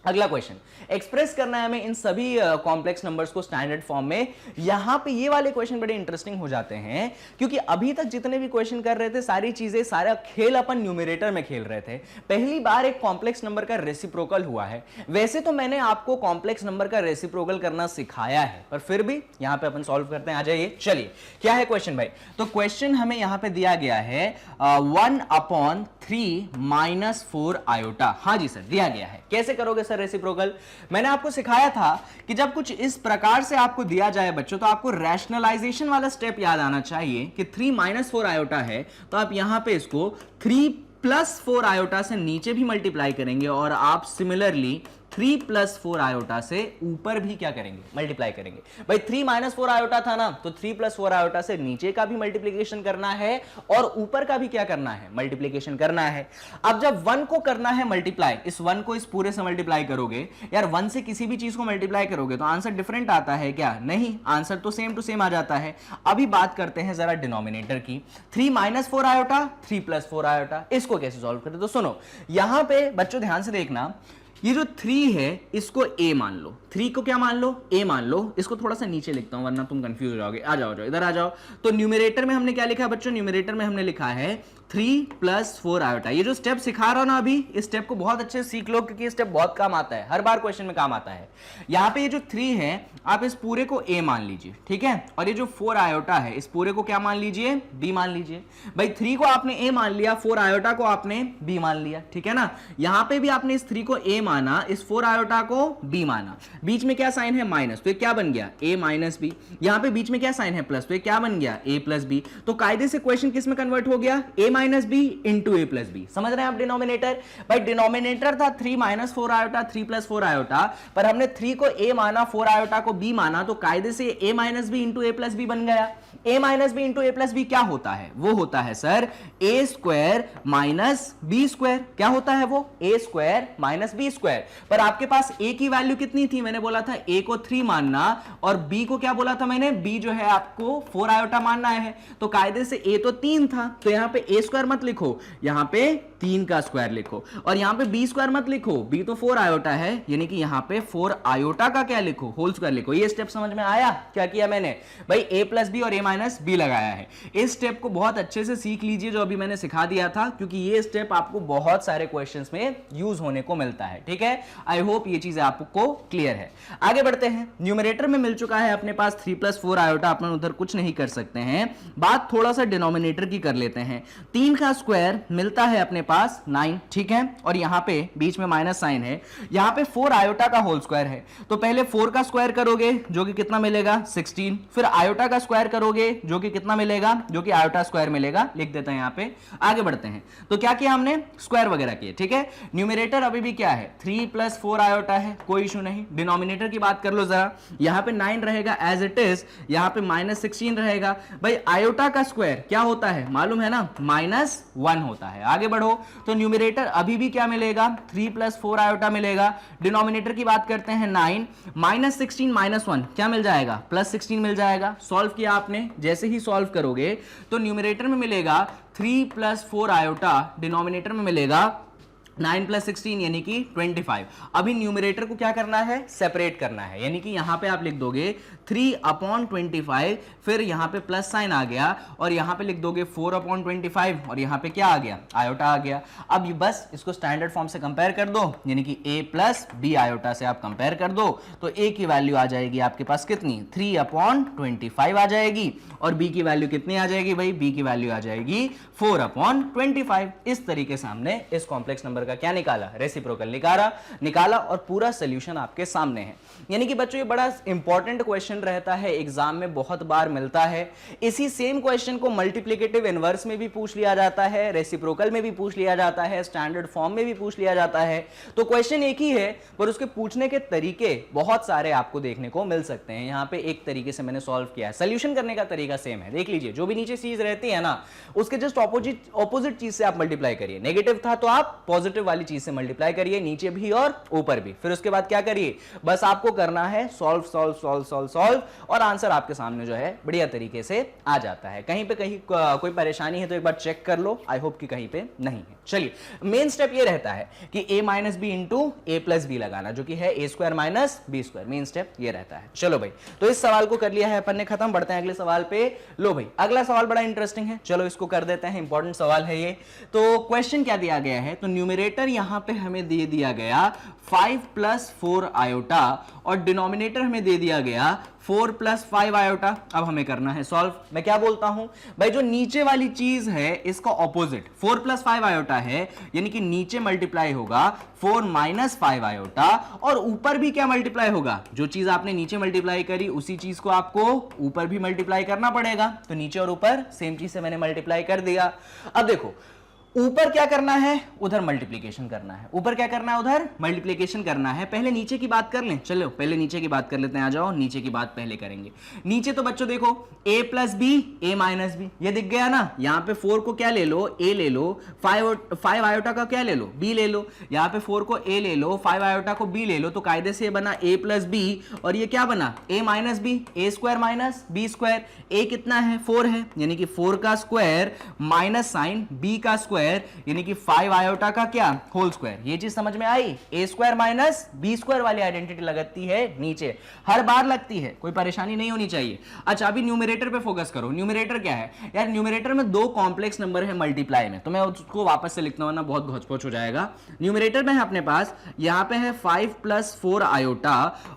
अगला क्वेश्चन, एक्सप्रेस करना है हमें इन सभी कॉम्प्लेक्स नंबर्स को स्टैंडर्ड फॉर्म में। यहां पे ये वाले क्वेश्चन बड़े इंटरेस्टिंग हो जाते हैं, क्योंकि अभी तक जितने भी क्वेश्चन कर रहे थे सारी चीजें, सारा खेल अपन न्यूमरेटर में खेल रहे थे। पहली बार एक कॉम्प्लेक्स नंबर का रेसिप्रोकल हुआ है। वैसे तो मैंने आपको कॉम्प्लेक्स नंबर का रेसिप्रोकल करना सिखाया है, पर फिर भी यहां पे अपन सॉल्व करते हैं। आ जाइए, चलिए क्या है क्वेश्चन भाई। तो क्वेश्चन हमें यहां पे दिया गया है 1/3 - 4 आयोटा। हाँ जी सर, दिया गया है। कैसे करोगे सर रेसिप्रोकल? मैंने आपको सिखाया था कि जब कुछ इस प्रकार से आपको दिया जाए बच्चों, तो आपको रैशनलाइजेशन वाला स्टेप याद आना चाहिए कि 3 - 4 आयोटा है, तो आप यहां पे इसको 3 + 4 आयोटा से नीचे भी मल्टीप्लाई करेंगे, और आप सिमिलरली 3 + 4 आयोटा से ऊपर भी क्या करेंगे, मल्टीप्लाई करेंगे। भाई 3 - 4 आयोटा था ना, तो 3 + 4 आयोटा से नीचे का भी मल्टीप्लीकेशन करना है और ऊपर का भी क्या करना है, मल्टीप्लीकेशन करना है। अब जब 1 को करना है मल्टीप्लाई, इस 1 को इस पूरे से मल्टीप्लाई करोगे, यार 1 से किसी भी चीज को मल्टीप्लाई करोगे तो आंसर डिफरेंट आता है क्या? नहीं, आंसर तो सेम टू सेम आ जाता है। अभी बात करते हैं जरा डिनोमिनेटर की। 3 - 4 आयोटा, 3 + 4 आयोटा, इसको कैसे सॉल्व करते? तो सुनो, यहां पे बच्चों ध्यान से देखना, ये जो 3 है इसको a मान लो, 3 को क्या मान लो, a मान लो। इसको थोड़ा सा नीचे लिखता हूं वरना तुम कंफ्यूज हो जाओगे। आ जाओ, इधर आ जाओ। तो न्यूमरेटर में हमने क्या लिखा है बच्चों? न्यूमरेटर में हमने लिखा है 3 + 4 आयोटा। ये जो स्टेप सिखा रहा हूं ना अभी, इस स्टेप को बहुत अच्छे से सीख लो, क्योंकि ये स्टेप बहुत काम आता है, हर बार क्वेश्चन में काम आता है। यहां पे ये जो 3 है, आप इस पूरे को a मान लीजिए, ठीक है, और ये जो 4 आयोटा है, इस पूरे को क्या मान लीजिए, b मान लीजिए। भाई 3 को आपने a मान लिया, 4 आयोटा को आपने b मान लिया, ठीक है ना। यहां पे भी आपने इस 3 को a माना, इस 4 आयोटा को b माना। बीच में क्या साइन है, माइनस, तो ये क्या बन गया, a - b। यहां पे बीच में क्या साइन है, प्लस, तो ये क्या बन गया, a + b। तो कायदे से क्वेश्चन किस में कन्वर्ट हो गया, a - b into a + b। समझ रहे हैं आप डिनोमिनेटर? भाई डिनोमिनेटर था 3 - 4 आयोटा, 3 + 4 आयोटा, पर हमने 3 को a माना, 4 आयोटा को b माना, तो कायदे से a - b into a + b बन गया। a - b into a + b क्या होता है? वो होता है सर a² - b²। क्या होता है वो? a² - b²। पर आपके पास a की वैल्यू कितनी थी? मैंने बोला था a को 3 मानना, और b को क्या बोला था मैंने, b जो है आपको 4 आयोटा मानना है। तो कायदे से a तो 3 था, तो यहां पे a² मत लिखो, यहां पे 3 का स्क्वायर लिखो, और यहां पे b² मत लिखो, b तो 4 आयोटा है, यानी कि यहां पे 4 आयोटा का क्या लिखो, होल स्क्वायर लिखो। ये स्टेप समझ में आया? क्या किया मैंने भाई, a + b और a - b लगाया है। इस स्टेप को बहुत अच्छे से सीख लीजिए जो अभी मैंने सिखा दिया था, क्योंकि ये स्टेप आपको बहुत सारे क्वेश्चंस में यूज होने को मिलता है, ठीक है। आई होप ये चीजें आपको क्लियर है। आगे बढ़ते हैं। न्यूमरेटर में मिल चुका है अपने पास 3 + 4 आयोटा, अपन उधर कुछ नहीं कर सकते हैं। बात थोड़ा सा डिनोमिनेटर की कर लेते हैं। 3 का स्क्वायर मिलता है अपने पास 9, ठीक है, और यहां पे बीच में माइनस साइन है। यहां पे 4 आयोटा का होल स्क्वायर है, तो पहले 4 का स्क्वायर करोगे जो कि कितना मिलेगा, 16। फिर आयोटा का स्क्वायर करोगे जो कि कितना मिलेगा, जो कि आयोटा स्क्वायर मिलेगा, लिख देते हैं यहां पे। आगे बढ़ते हैं। तो क्या किया हमने, स्क्वायर वगैरह किए, ठीक है। न्यूमरेटर अभी भी क्या है, 3 + 4 आयोटा है, कोई इशू नहीं। डिनोमिनेटर की बात कर लो जरा, यहां पे 9 रहेगा एज इट इज, यहां पे -16 रहेगा। भाई आयोटा का स्क्वायर क्या होता है मालूम है ना, -1 होता है। आगे बढ़ो, तो न्यूमरेटर अभी भी क्या मिलेगा, 3 + 4 आयोटा मिलेगा। डिनोमिनेटर की बात करते हैं 9, -16 -1 क्या मिल जाएगा, +16 मिल जाएगा। सॉल्व किया आपने, जैसे ही सॉल्व करोगे तो न्यूमरेटर में मिलेगा 3 + 4 आयोटा, डिनोमिनेटर में मिलेगा 9 + 16 यानी कि 25। अभी न्यूमरेटर को क्या करना है, सेपरेट करना है, यानी कि यहां पे आप लिख दोगे 3/25, फिर यहां पे प्लस साइन आ गया, और यहां पे लिख दोगे 4/25, और यहां पे क्या आ गया, आयोटा आ गया। अब बस इसको स्टैंडर्ड फॉर्म से कंपेयर कर दो, यानी कि a + b आयोटा से आप कंपेयर कर दो, तो a की वैल्यू आ जाएगी आपके पास कितनी, 3/25 आ जाएगी, और b की वैल्यू कितनी आ जाएगी भाई, b की वैल्यू आ जाएगी 4/25। इस तरीके से हमने इस कॉम्प्लेक्स नंबर बराबर का क्या निकाला, रेसिप्रोकल निकाला और पूरा सोल्यूशन आपके सामने है। यानी कि बच्चों ये बड़ा इंपॉर्टेंट क्वेश्चन रहता है, एग्जाम में बहुत बार मिलता है। इसी सेम क्वेश्चन को मल्टीप्लिकेटिव इनवर्स में भी पूछ लिया जाता है, रेसिप्रोकल में भी पूछ लिया जाता है, स्टैंडर्ड फॉर्म में भी पूछ लिया जाता है। तो क्वेश्चन एक ही है पर उसके पूछने के तरीके बहुत सारे आपको देखने को मिल सकते हैं। यहां पे एक तरीके से मैंने सॉल्व किया है, सोल्यूशन करने का तरीका सेम है। देख लीजिए, जो भी नीचे चीज रहती है ना उसके जस्ट ऑपोजिट चीज से आप मल्टीप्लाई करिए। नेगेटिव था तो आप पॉजिटिव वाली चीज से मल्टीप्लाई करिए, नीचे भी और ऊपर भी। फिर उसके बाद क्या करिए, बस आपको करना है solve solve solve solve solve और आंसर आपके सामने जो है बढ़िया तरीके से आ जाता है। कहीं पे कहीं कोई परेशानी है तो एक बार चेक कर लो, आई होप कि कहीं पे नहीं है। चलिए, मेन स्टेप ये रहता है कि a minus B into A plus B लगाना, जो कि है A square minus B square. Main step ये रहता है। चलो भाई, तो इस सवाल को कर लिया है अपन ने खत्म, बढ़ते हैं अगले सवाल पे। लो भाई, अगला सवाल बड़ा इंटरेस्टिंग है, चलो इसको कर देते हैं, इंपॉर्टेंट सवाल है ये। तो क्वेश्चन क्या दिया गया है, तो न्यूमरेटर यहां पे हमें दे दिया गया 5 + 4 आयोटा और डिनोमिनेटर हमें दे दिया गया 4 + 5 आयोटा। अब हमें करना है सॉल्व। मैं क्या बोलता हूं भाई, जो नीचे वाली चीज है इसका ऑपोजिट 4 + 5 आयोटा है, यानी कि नीचे मल्टीप्लाई होगा 4 - 5 आयोटा और ऊपर भी क्या मल्टीप्लाई होगा, जो चीज आपने नीचे मल्टीप्लाई करी उसी चीज को आपको ऊपर भी मल्टीप्लाई करना पड़ेगा। तो नीचे और ऊपर सेम चीज से मैंने मल्टीप्लाई कर दिया। अब देखो, ऊपर क्या करना है, उधर मल्टीप्लिकेशन करना है। ऊपर क्या करना है, उधर मल्टीप्लिकेशन करना है। पहले नीचे की बात कर लें, चलो पहले नीचे की बात कर लेते हैं। आ जाओ, नीचे की बात पहले करेंगे। नीचे तो बच्चों देखो a + b a - b, ये दिख गया ना। यहां पे 4 को क्या ले लो, a ले लो, 5 आयोटा का क्या ले लो, b ले लो। यहां पे 4 को a ले लो, 5 आयोटा को b ले लो। तो कायदे से बना a + b और ये क्या बना a - b, a square minus b square. a कितना है, 4 है, यानी कि 4 का स्क्वायर माइनस साइन b का स्क्वायर, यानी कि 5 आयोटा का क्या, होल स्क्वायर। ये चीज समझ में आई। a square minus b square वाली आइडेंटिटी लगती है नीचे, हर बार लगती है, कोई परेशानी नहीं होनी चाहिए। अच्छा, अभी न्यूमरेटर पे फोकस करो। न्यूमरेटर क्या है यार, न्यूमरेटर में 2 कॉम्प्लेक्स नंबर है मल्टीप्लाई में, तो मैं उसको वापस से लिखना वरना बहुत घोच-पोच हो जाएगा। न्यूमरेटर में है अपने पास, यहां पे है 5 + 4 आयोटा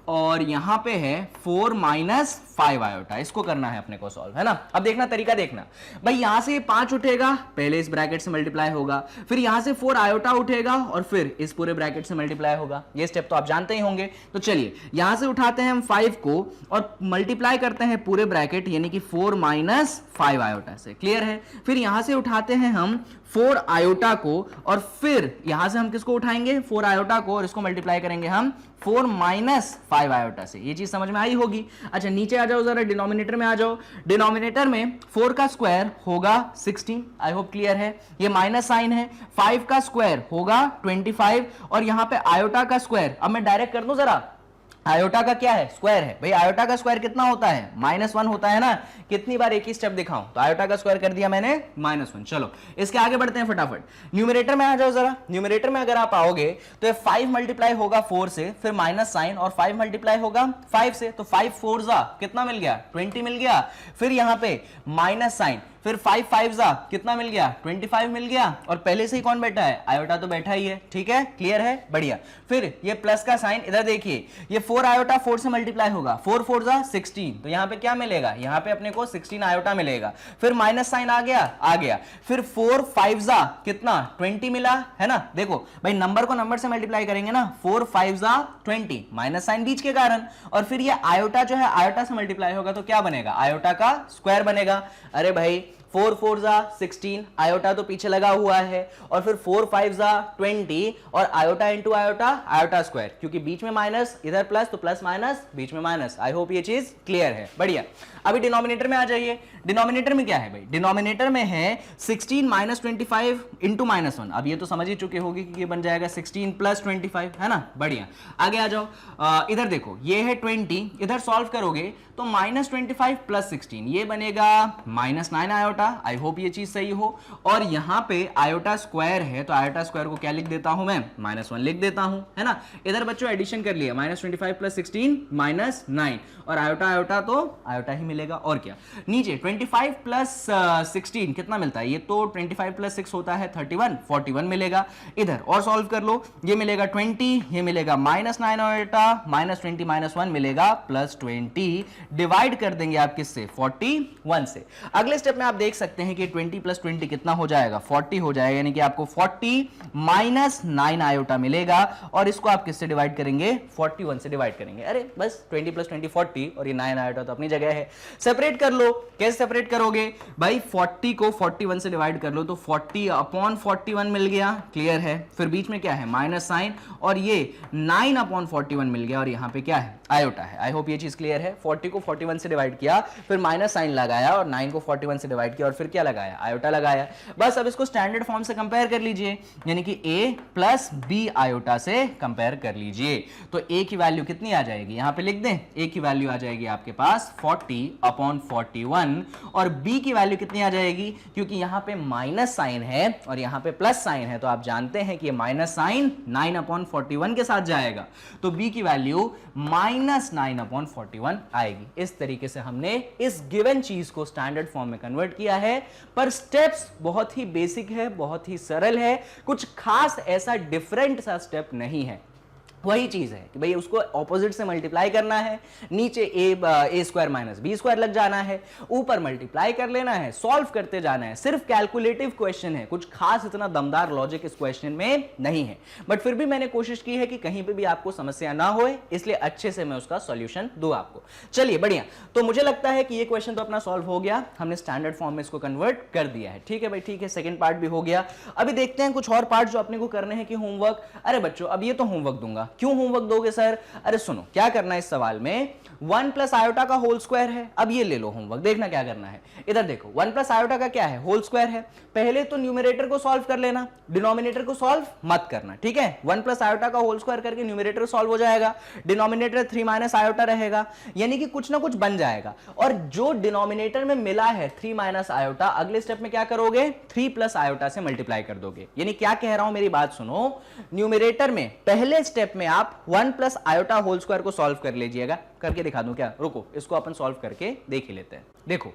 और यहां पे है 4 - 5 आयोटा। इसको करना है अपने को सॉल्व, है ना। अब देखना तरीका, देखना भाई, यहां से 5 उठेगा, पहले इस ब्रैकेट से मल्टीप्लाई होगा, फिर यहां से 4 आयोटा उठेगा और फिर इस पूरे ब्रैकेट से मल्टीप्लाई होगा। ये स्टेप तो आप जानते ही होंगे। तो चलिए, यहां से उठाते हैं हम 5 को और मल्टीप्लाई करते हैं पूरे ब्रैकेट, यानी कि 4 - 5 आयोटा से। क्लियर है। फिर यहां से उठाते हैं हम 4 आयोटा को और फिर यहां से हम किसको उठाएंगे, 4 आयोटा को, और इसको मल्टीप्लाई करेंगे हम 4 - 5 आयोटा से। ये चीज समझ में आई होगी। अच्छा, नीचे आ जाओ जरा, डिनोमिनेटर में आ जाओ। डिनोमिनेटर में 4 का स्क्वायर होगा 16, आई होप क्लियर है। ये माइनस साइन है। 5 का स्क्वायर होगा 25 और यहां पे आयोटा का स्क्वायर, अब मैं डायरेक्ट कर दूं जरा, आयोटा का क्या है, स्क्वायर है भाई। आयोटा का स्क्वायर कितना होता है, -1 होता है ना। कितनी बार एक ही स्टेप दिखाऊं, तो आयोटा का स्क्वायर कर दिया मैंने -1। चलो इसके आगे बढ़ते हैं फटाफट। न्यूमरेटर में आ जाओ जरा। न्यूमरेटर में अगर आप आओगे तो 5 मल्टीप्लाई होगा 4 से, फिर माइनस साइन, और 5 मल्टीप्लाई होगा 5 से, तो 5 4 जा कितना मिल गया, 20 मिल गया। फिर यहां पे माइनस साइन, फिर 5 5 जा कितना मिल गया, 25 मिल गया। और पहले से ही कौन बैठा है, आयोटा तो बैठा ही है। ठीक है, क्लियर है, बढ़िया। फिर ये प्लस का साइन, इधर देखिए, ये 4 आयोटा 4 से मल्टीप्लाई होगा, 4 4 जा 16, तो यहां पे क्या मिलेगा, यहां पे अपने को 16 आयोटा मिलेगा। फिर माइनस साइन आ गया। फिर 4 5 जा कितना, 20 मिला, है ना। देखो भाई, नंबर को नंबर से मल्टीप्लाई करेंगे ना, 4 5 जा 20, माइनस साइन बीच के कारण। और फिर ये आयोटा जो है, आयोटा से मल्टीप्लाई होगा तो क्या बनेगा, आयोटा का स्क्वायर बनेगा। अरे भाई, 4 4 जा 16, आयोटा तो पीछे लगा हुआ है, और फिर 4 5 जा 20 और iota into iota, iota square, क्योंकि बीच में माइनस, इधर प्लस, तो प्लस माइनस, बीच में माइनस। आई होप ये चीज क्लियर है, बढ़िया। अभी डिनोमिनेटर में आ जाइए। डिनोमिनेटर में क्या है भाई, डिनोमिनेटर में है 16 - 25 इंटू -1। अब ये तो समझ ही चुके होगी कि ये बन जाएगा 16 + 25, है ना, बढ़िया। आगे आ जाओ। इधर देखो, ये है 20, इधर सॉल्व करोगे तो -25 + 16 ये बनेगा -9 आयोटा। आई होप ये चीज सही हो। और यहां पे आयोटा स्क्वायर है, तो आयोटा स्क्वायर को क्या लिख देता हूं मैं, -1 लिख देता हूं, है ना। इधर बच्चों एडिशन कर लिया, -25 + 16 -9, और आयोटा आयोटा तो आयोटा ही मिलेगा, और क्या। नीचे 25 + 16 कितना मिलता है, ये तो 25 + 6 होता है 31, 41 मिलेगा। इधर और सॉल्व कर लो, ये मिलेगा 20, ये मिलेगा -9 आयोटा, -20 -1 मिलेगा +20, डिवाइड कर देंगे आप किससे, 41 से। अगले स्टेप में आप देख सकते हैं कि 20 प्लस 20 कितना हो जाएगा, 40 हो जाएगा, यानी कि आपको 40 माइनस 9 आयोटा मिलेगा और इसको आप किससे डिवाइड करेंगे, 41 से डिवाइड करेंगे। अरे बस 20 प्लस 20 40 और ये 9 आयोटा तो अपनी जगह है। सेपरेट कर लो, कैसे सेपरेट करोगे भाई, 40 को 41 से डिवाइड कर लो तो 40 अपॉन 41 मिल गया, क्लियर है। फिर बीच में क्या है, माइनस साइन, और ये 9 अपॉन 41 मिल गया और यहां पे क्या है, आयोटा है। आई होप ये चीज क्लियर है। 40 को 41 से डिवाइड किया, फिर माइनस साइन लगाया और 9 को 41 से डिवाइड किया और फिर क्या लगाया, आयोटा लगाया। बस अब इसको स्टैंडर्ड फॉर्म से कंपेयर कर लीजिए, यानी कि a प्लस बी आयोटा से कंपेयर कर लीजिए। तो a की वैल्यू कितनी आ जाएगी, यहां पे लिख दें, a की वैल्यू आ जाएगी आपके पास 40 अपॉन 41 और b की वैल्यू कितनी आ जाएगी, क्योंकि यहां पे माइनस साइन है और यहां पे प्लस साइन है, तो आप जानते हैं कि माइनस साइन 9 अपॉन 41 के साथ जाएगा, तो b की वैल्यू माइनस 9 अपॉन 41 आएगी। इस तरीके से हमने इस गिवन चीज को स्टैंडर्ड फॉर्म में कन्वर्ट किया है, पर स्टेप्स बहुत ही बेसिक है, बहुत ही सरल है, कुछ खास ऐसा डिफरेंट सा स्टेप नहीं है। वही चीज है कि भाई उसको ऑपोजिट से मल्टीप्लाई करना है, नीचे ए स्क्वायर माइनस बी स्क्वायर लग जाना है, ऊपर मल्टीप्लाई कर लेना है, सॉल्व करते जाना है। सिर्फ कैलकुलेटिव क्वेश्चन है, कुछ खास इतना दमदार लॉजिक इस क्वेश्चन में नहीं है, बट फिर भी मैंने कोशिश की है कि कहीं पे भी आपको समस्या ना हो, इसलिए अच्छे से मैं उसका सॉल्यूशन दूं आपको। चलिए बढ़िया, तो मुझे लगता है कि ये क्वेश्चन तो अपना सॉल्व हो गया, हमने स्टैंडर्ड फॉर्म में इसको कन्वर्ट कर दिया है। ठीक है भाई, ठीक है, सेकंड पार्ट भी हो गया। अभी देखते हैं कुछ और पार्ट जो अपने को करने हैं कि होमवर्क। अरे बच्चों, अब ये तो होमवर्क दूंगा, क्यों होमवर्क दोगे सर? अरे सुनो, क्या करना है इस सवाल में, 1 प्लस आयोटा का होल स्क्वायर है। अब ये ले लो होमवर्क, देखना क्या करना है। इधर देखो, 1 प्लस आयोटा का क्या है, होल स्क्वायर है। पहले तो न्यूमरेटर को सॉल्व कर लेना, डिनोमिनेटर को सॉल्व मत करना, ठीक है। 1 प्लस आयोटा का होल स्क्वायर करके न्यूमरेटर सॉल्व हो जाएगा, डिनोमिनेटर 3 माइनस आयोटा रहेगा, यानी कि कुछ ना कुछ बन जाएगा। और जो डिनोमिनेटर में मिला है 3 माइनस आयोटा, अगले स्टेप में क्या करोगे, 3 प्लस आयोटा से मल्टीप्लाई कर दोगे। यानी क्या कह रहा हूं, मेरी बात सुनो, न्यूमरेटर में पहले स्टेप में आप 1 प्लस आयोटा होल स्क्वायर को सॉल्व कर लीजिएगा। करके दिखा दूं क्या, रुको, इसको अपन सॉल्व करके देख ही लेते हैं। देखो,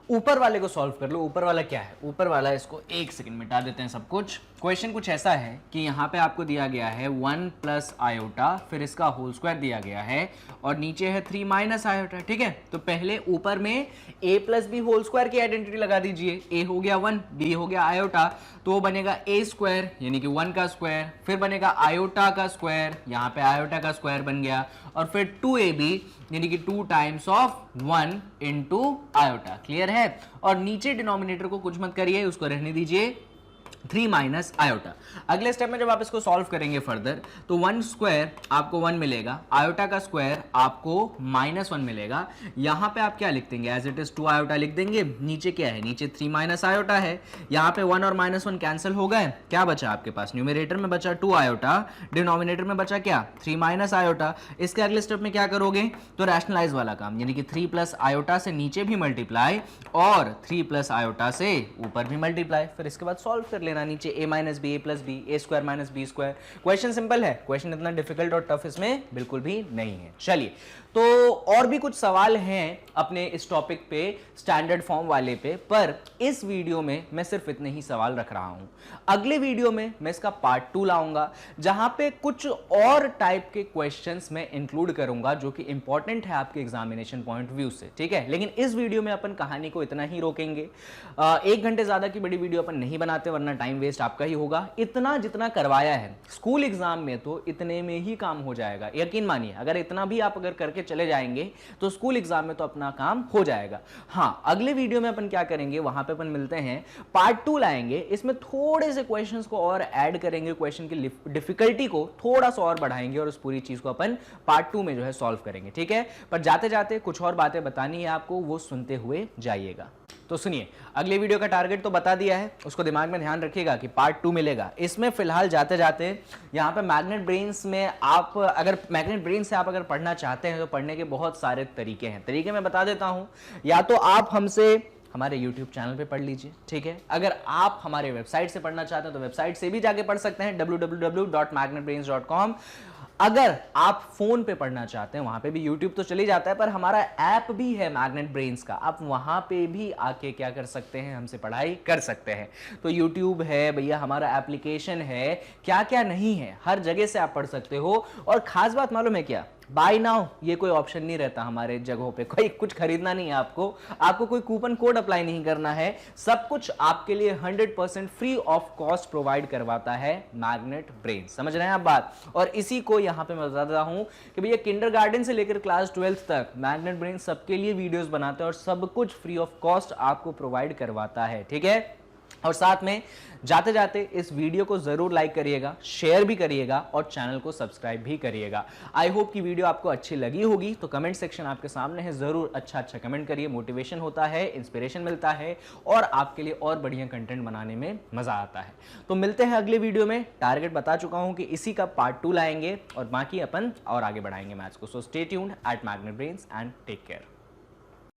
ऊपर वाले को सॉल्व कर लो। ऊपर वाला क्या है, ऊपर वाला, इसको एक सेकंड मिटा देते हैं सब कुछ। क्वेश्चन कुछ ऐसा है कि यहाँ पे आपको दिया गया है 1 प्लस आयोटा, फिर इसका होल स्क्वायर दिया गया है और नीचे है 3 माइनस आयोटा, ठीक है। तो पहले ऊपर में a plus b whole square की आइडेंटिटी लगा दीजिए। a हो गया 1, b हो गया आयोटा, तो वो बनेगा a स्क्वायर यानी कि 1 का स्क्वायर, फिर बनेगा आयोटा का स्क्वायर, यहाँ पे आयोटा का स्क्वायर बन गया, और फिर 2ab यानी कि 2 times of 1 into iota. Clear है। और नीचे डिनोमिनेटर को कुछ मत करिए, उसको रहने दीजिए 3 माइनस आयोटा। अगले स्टेप में जब आप इसको सॉल्व करेंगे फर्दर, तो 1 स्क्वायर आपको 1 मिलेगा, आयोटा का स्क्वायर आपको -1 मिलेगा। यहां पे आप क्या लिख देंगे, एज इट इज 2 आयोटा लिख देंगे। नीचे क्या है, नीचे 3 माइनस आयोटा है। यहां पे 1 और -1 कैंसिल हो गए, क्या बचा आपके पास, न्यूमरेटर में बचा 2 आयोटा, डिनोमिनेटर में बचा क्या, 3 माइनस आयोटा। इसके अगले स्टेप में क्या करोगे, तो रैशनलाइज वाला काम, यानी कि 3 प्लस आयोटा से नीचे भी मल्टीप्लाई और 3 प्लस आयोटा से ऊपर भी मल्टीप्लाई। फिर इसके बाद सॉल्व कर लेना, नीचे a minus b, a plus b, a square minus B square. Question simple है, क्वेश्चन इतना डिफिकल्ट और टफ इसमें बिल्कुल भी नहीं है। चलिए, तो और भी कुछ सवाल हैं अपने इस टॉपिक पे, स्टैंडर्ड फॉर्म वाले पे, पर इस वीडियो में मैं सिर्फ इतने ही सवाल रख रहा हूं। अगले वीडियो में मैं इसका पार्ट 2 लाऊंगा, जहां पे कुछ और टाइप के क्वेश्चंस मैं इंक्लूड करूंगा जो कि इंपॉर्टेंट है आपके एग्जामिनेशन पॉइंट व्यू से, ठीक है। लेकिन इस वीडियो में अपन कहानी को इतना ही रोकेंगे। 1 घंटे ज्यादा की बड़ी वीडियो अपन नहीं बनाते, वरना टाइम वेस्ट आपका ही होगा। इतना जितना करवाया है स्कूल एग्जाम में, तो इतने में ही काम हो जाएगा, यकीन मानिए। अगर इतना भी आप अगर करके चले जाएंगे तो स्कूल एग्जाम में तो अपना काम हो जाएगा। हाँ, अगले वीडियो में अपन क्या करेंगे, वहां पे अपन मिलते हैं, पार्ट 2 लाएंगे। इसमें थोड़े से क्वेश्चंस को और ऐड करेंगे, क्वेश्चन की डिफिकल्टी को थोड़ा सा और बढ़ाएंगे और उस पूरी चीज को अपन पार्ट 2 में जो है सॉल्व करेंगे, ठीक है। पर जाते जाते कुछ और बातें बतानी है आपको, वो सुनते हुए जाइएगा। तो सुनिए, अगले वीडियो का टारगेट तो बता दिया है, उसको दिमाग में ध्यान रखिएगा कि पार्ट 2 मिलेगा। इसमें फिलहाल जाते जाते यहाँ पे मैग्नेट ब्रेन्स में आप अगर मैग्नेट ब्रेन से आप अगर पढ़ना चाहते हैं तो पढ़ने के बहुत सारे तरीके हैं। तरीके मैं बता देता हूँ, या तो आप हमसे हमारे YouTube चैनल पे पढ़ लीजिए, ठीक है। अगर आप हमारे वेबसाइट से पढ़ना चाहते हैं तो वेबसाइट से भी जाके पढ़ सकते हैं, www.magnetbrains.com। अगर आप फोन पे पढ़ना चाहते हैं, वहां पे भी YouTube तो चली जाता है, पर हमारा ऐप भी है मैग्नेट ब्रेन्स का, आप वहां पे भी आके क्या कर सकते हैं, हमसे पढ़ाई कर सकते हैं। तो YouTube है भैया, हमारा एप्लीकेशन है, क्या क्या नहीं है, हर जगह से आप पढ़ सकते हो। और खास बात मालूम है क्या, बाय नाउ ये कोई ऑप्शन नहीं रहता हमारे जगहों पे, कोई कुछ खरीदना नहीं है आपको कोई कूपन कोड अप्लाई नहीं करना है, सब कुछ आपके लिए 100% फ्री ऑफ कॉस्ट प्रोवाइड करवाता है मैग्नेट ब्रेन। समझ रहे हैं आप बात? और इसी को यहां पे मैं बताता हूं कि भैया किंडरगार्टन से लेकर क्लास 12th तक मैग्नेट ब्रेन सबके लिए वीडियोस बनाते हैं और सब कुछ फ्री ऑफ कॉस्ट आपको प्रोवाइड करवाता है, ठीक है। और साथ में जाते जाते इस वीडियो को जरूर लाइक करिएगा, शेयर भी करिएगा और चैनल को सब्सक्राइब भी करिएगा। आई होप कि वीडियो आपको अच्छी लगी होगी, तो कमेंट सेक्शन आपके सामने है, जरूर अच्छा कमेंट करिए, मोटिवेशन होता है, इंस्पिरेशन मिलता है और आपके लिए और बढ़िया कंटेंट बनाने में मजा आता है। तो मिलते हैं अगले वीडियो में। टारगेट बता चुका हूं कि इसी का पार्ट 2 लाएंगे और बाकी अपन और आगे बढ़ाएंगे मैथ्स को। So stay tuned at Magnet Brains and take care.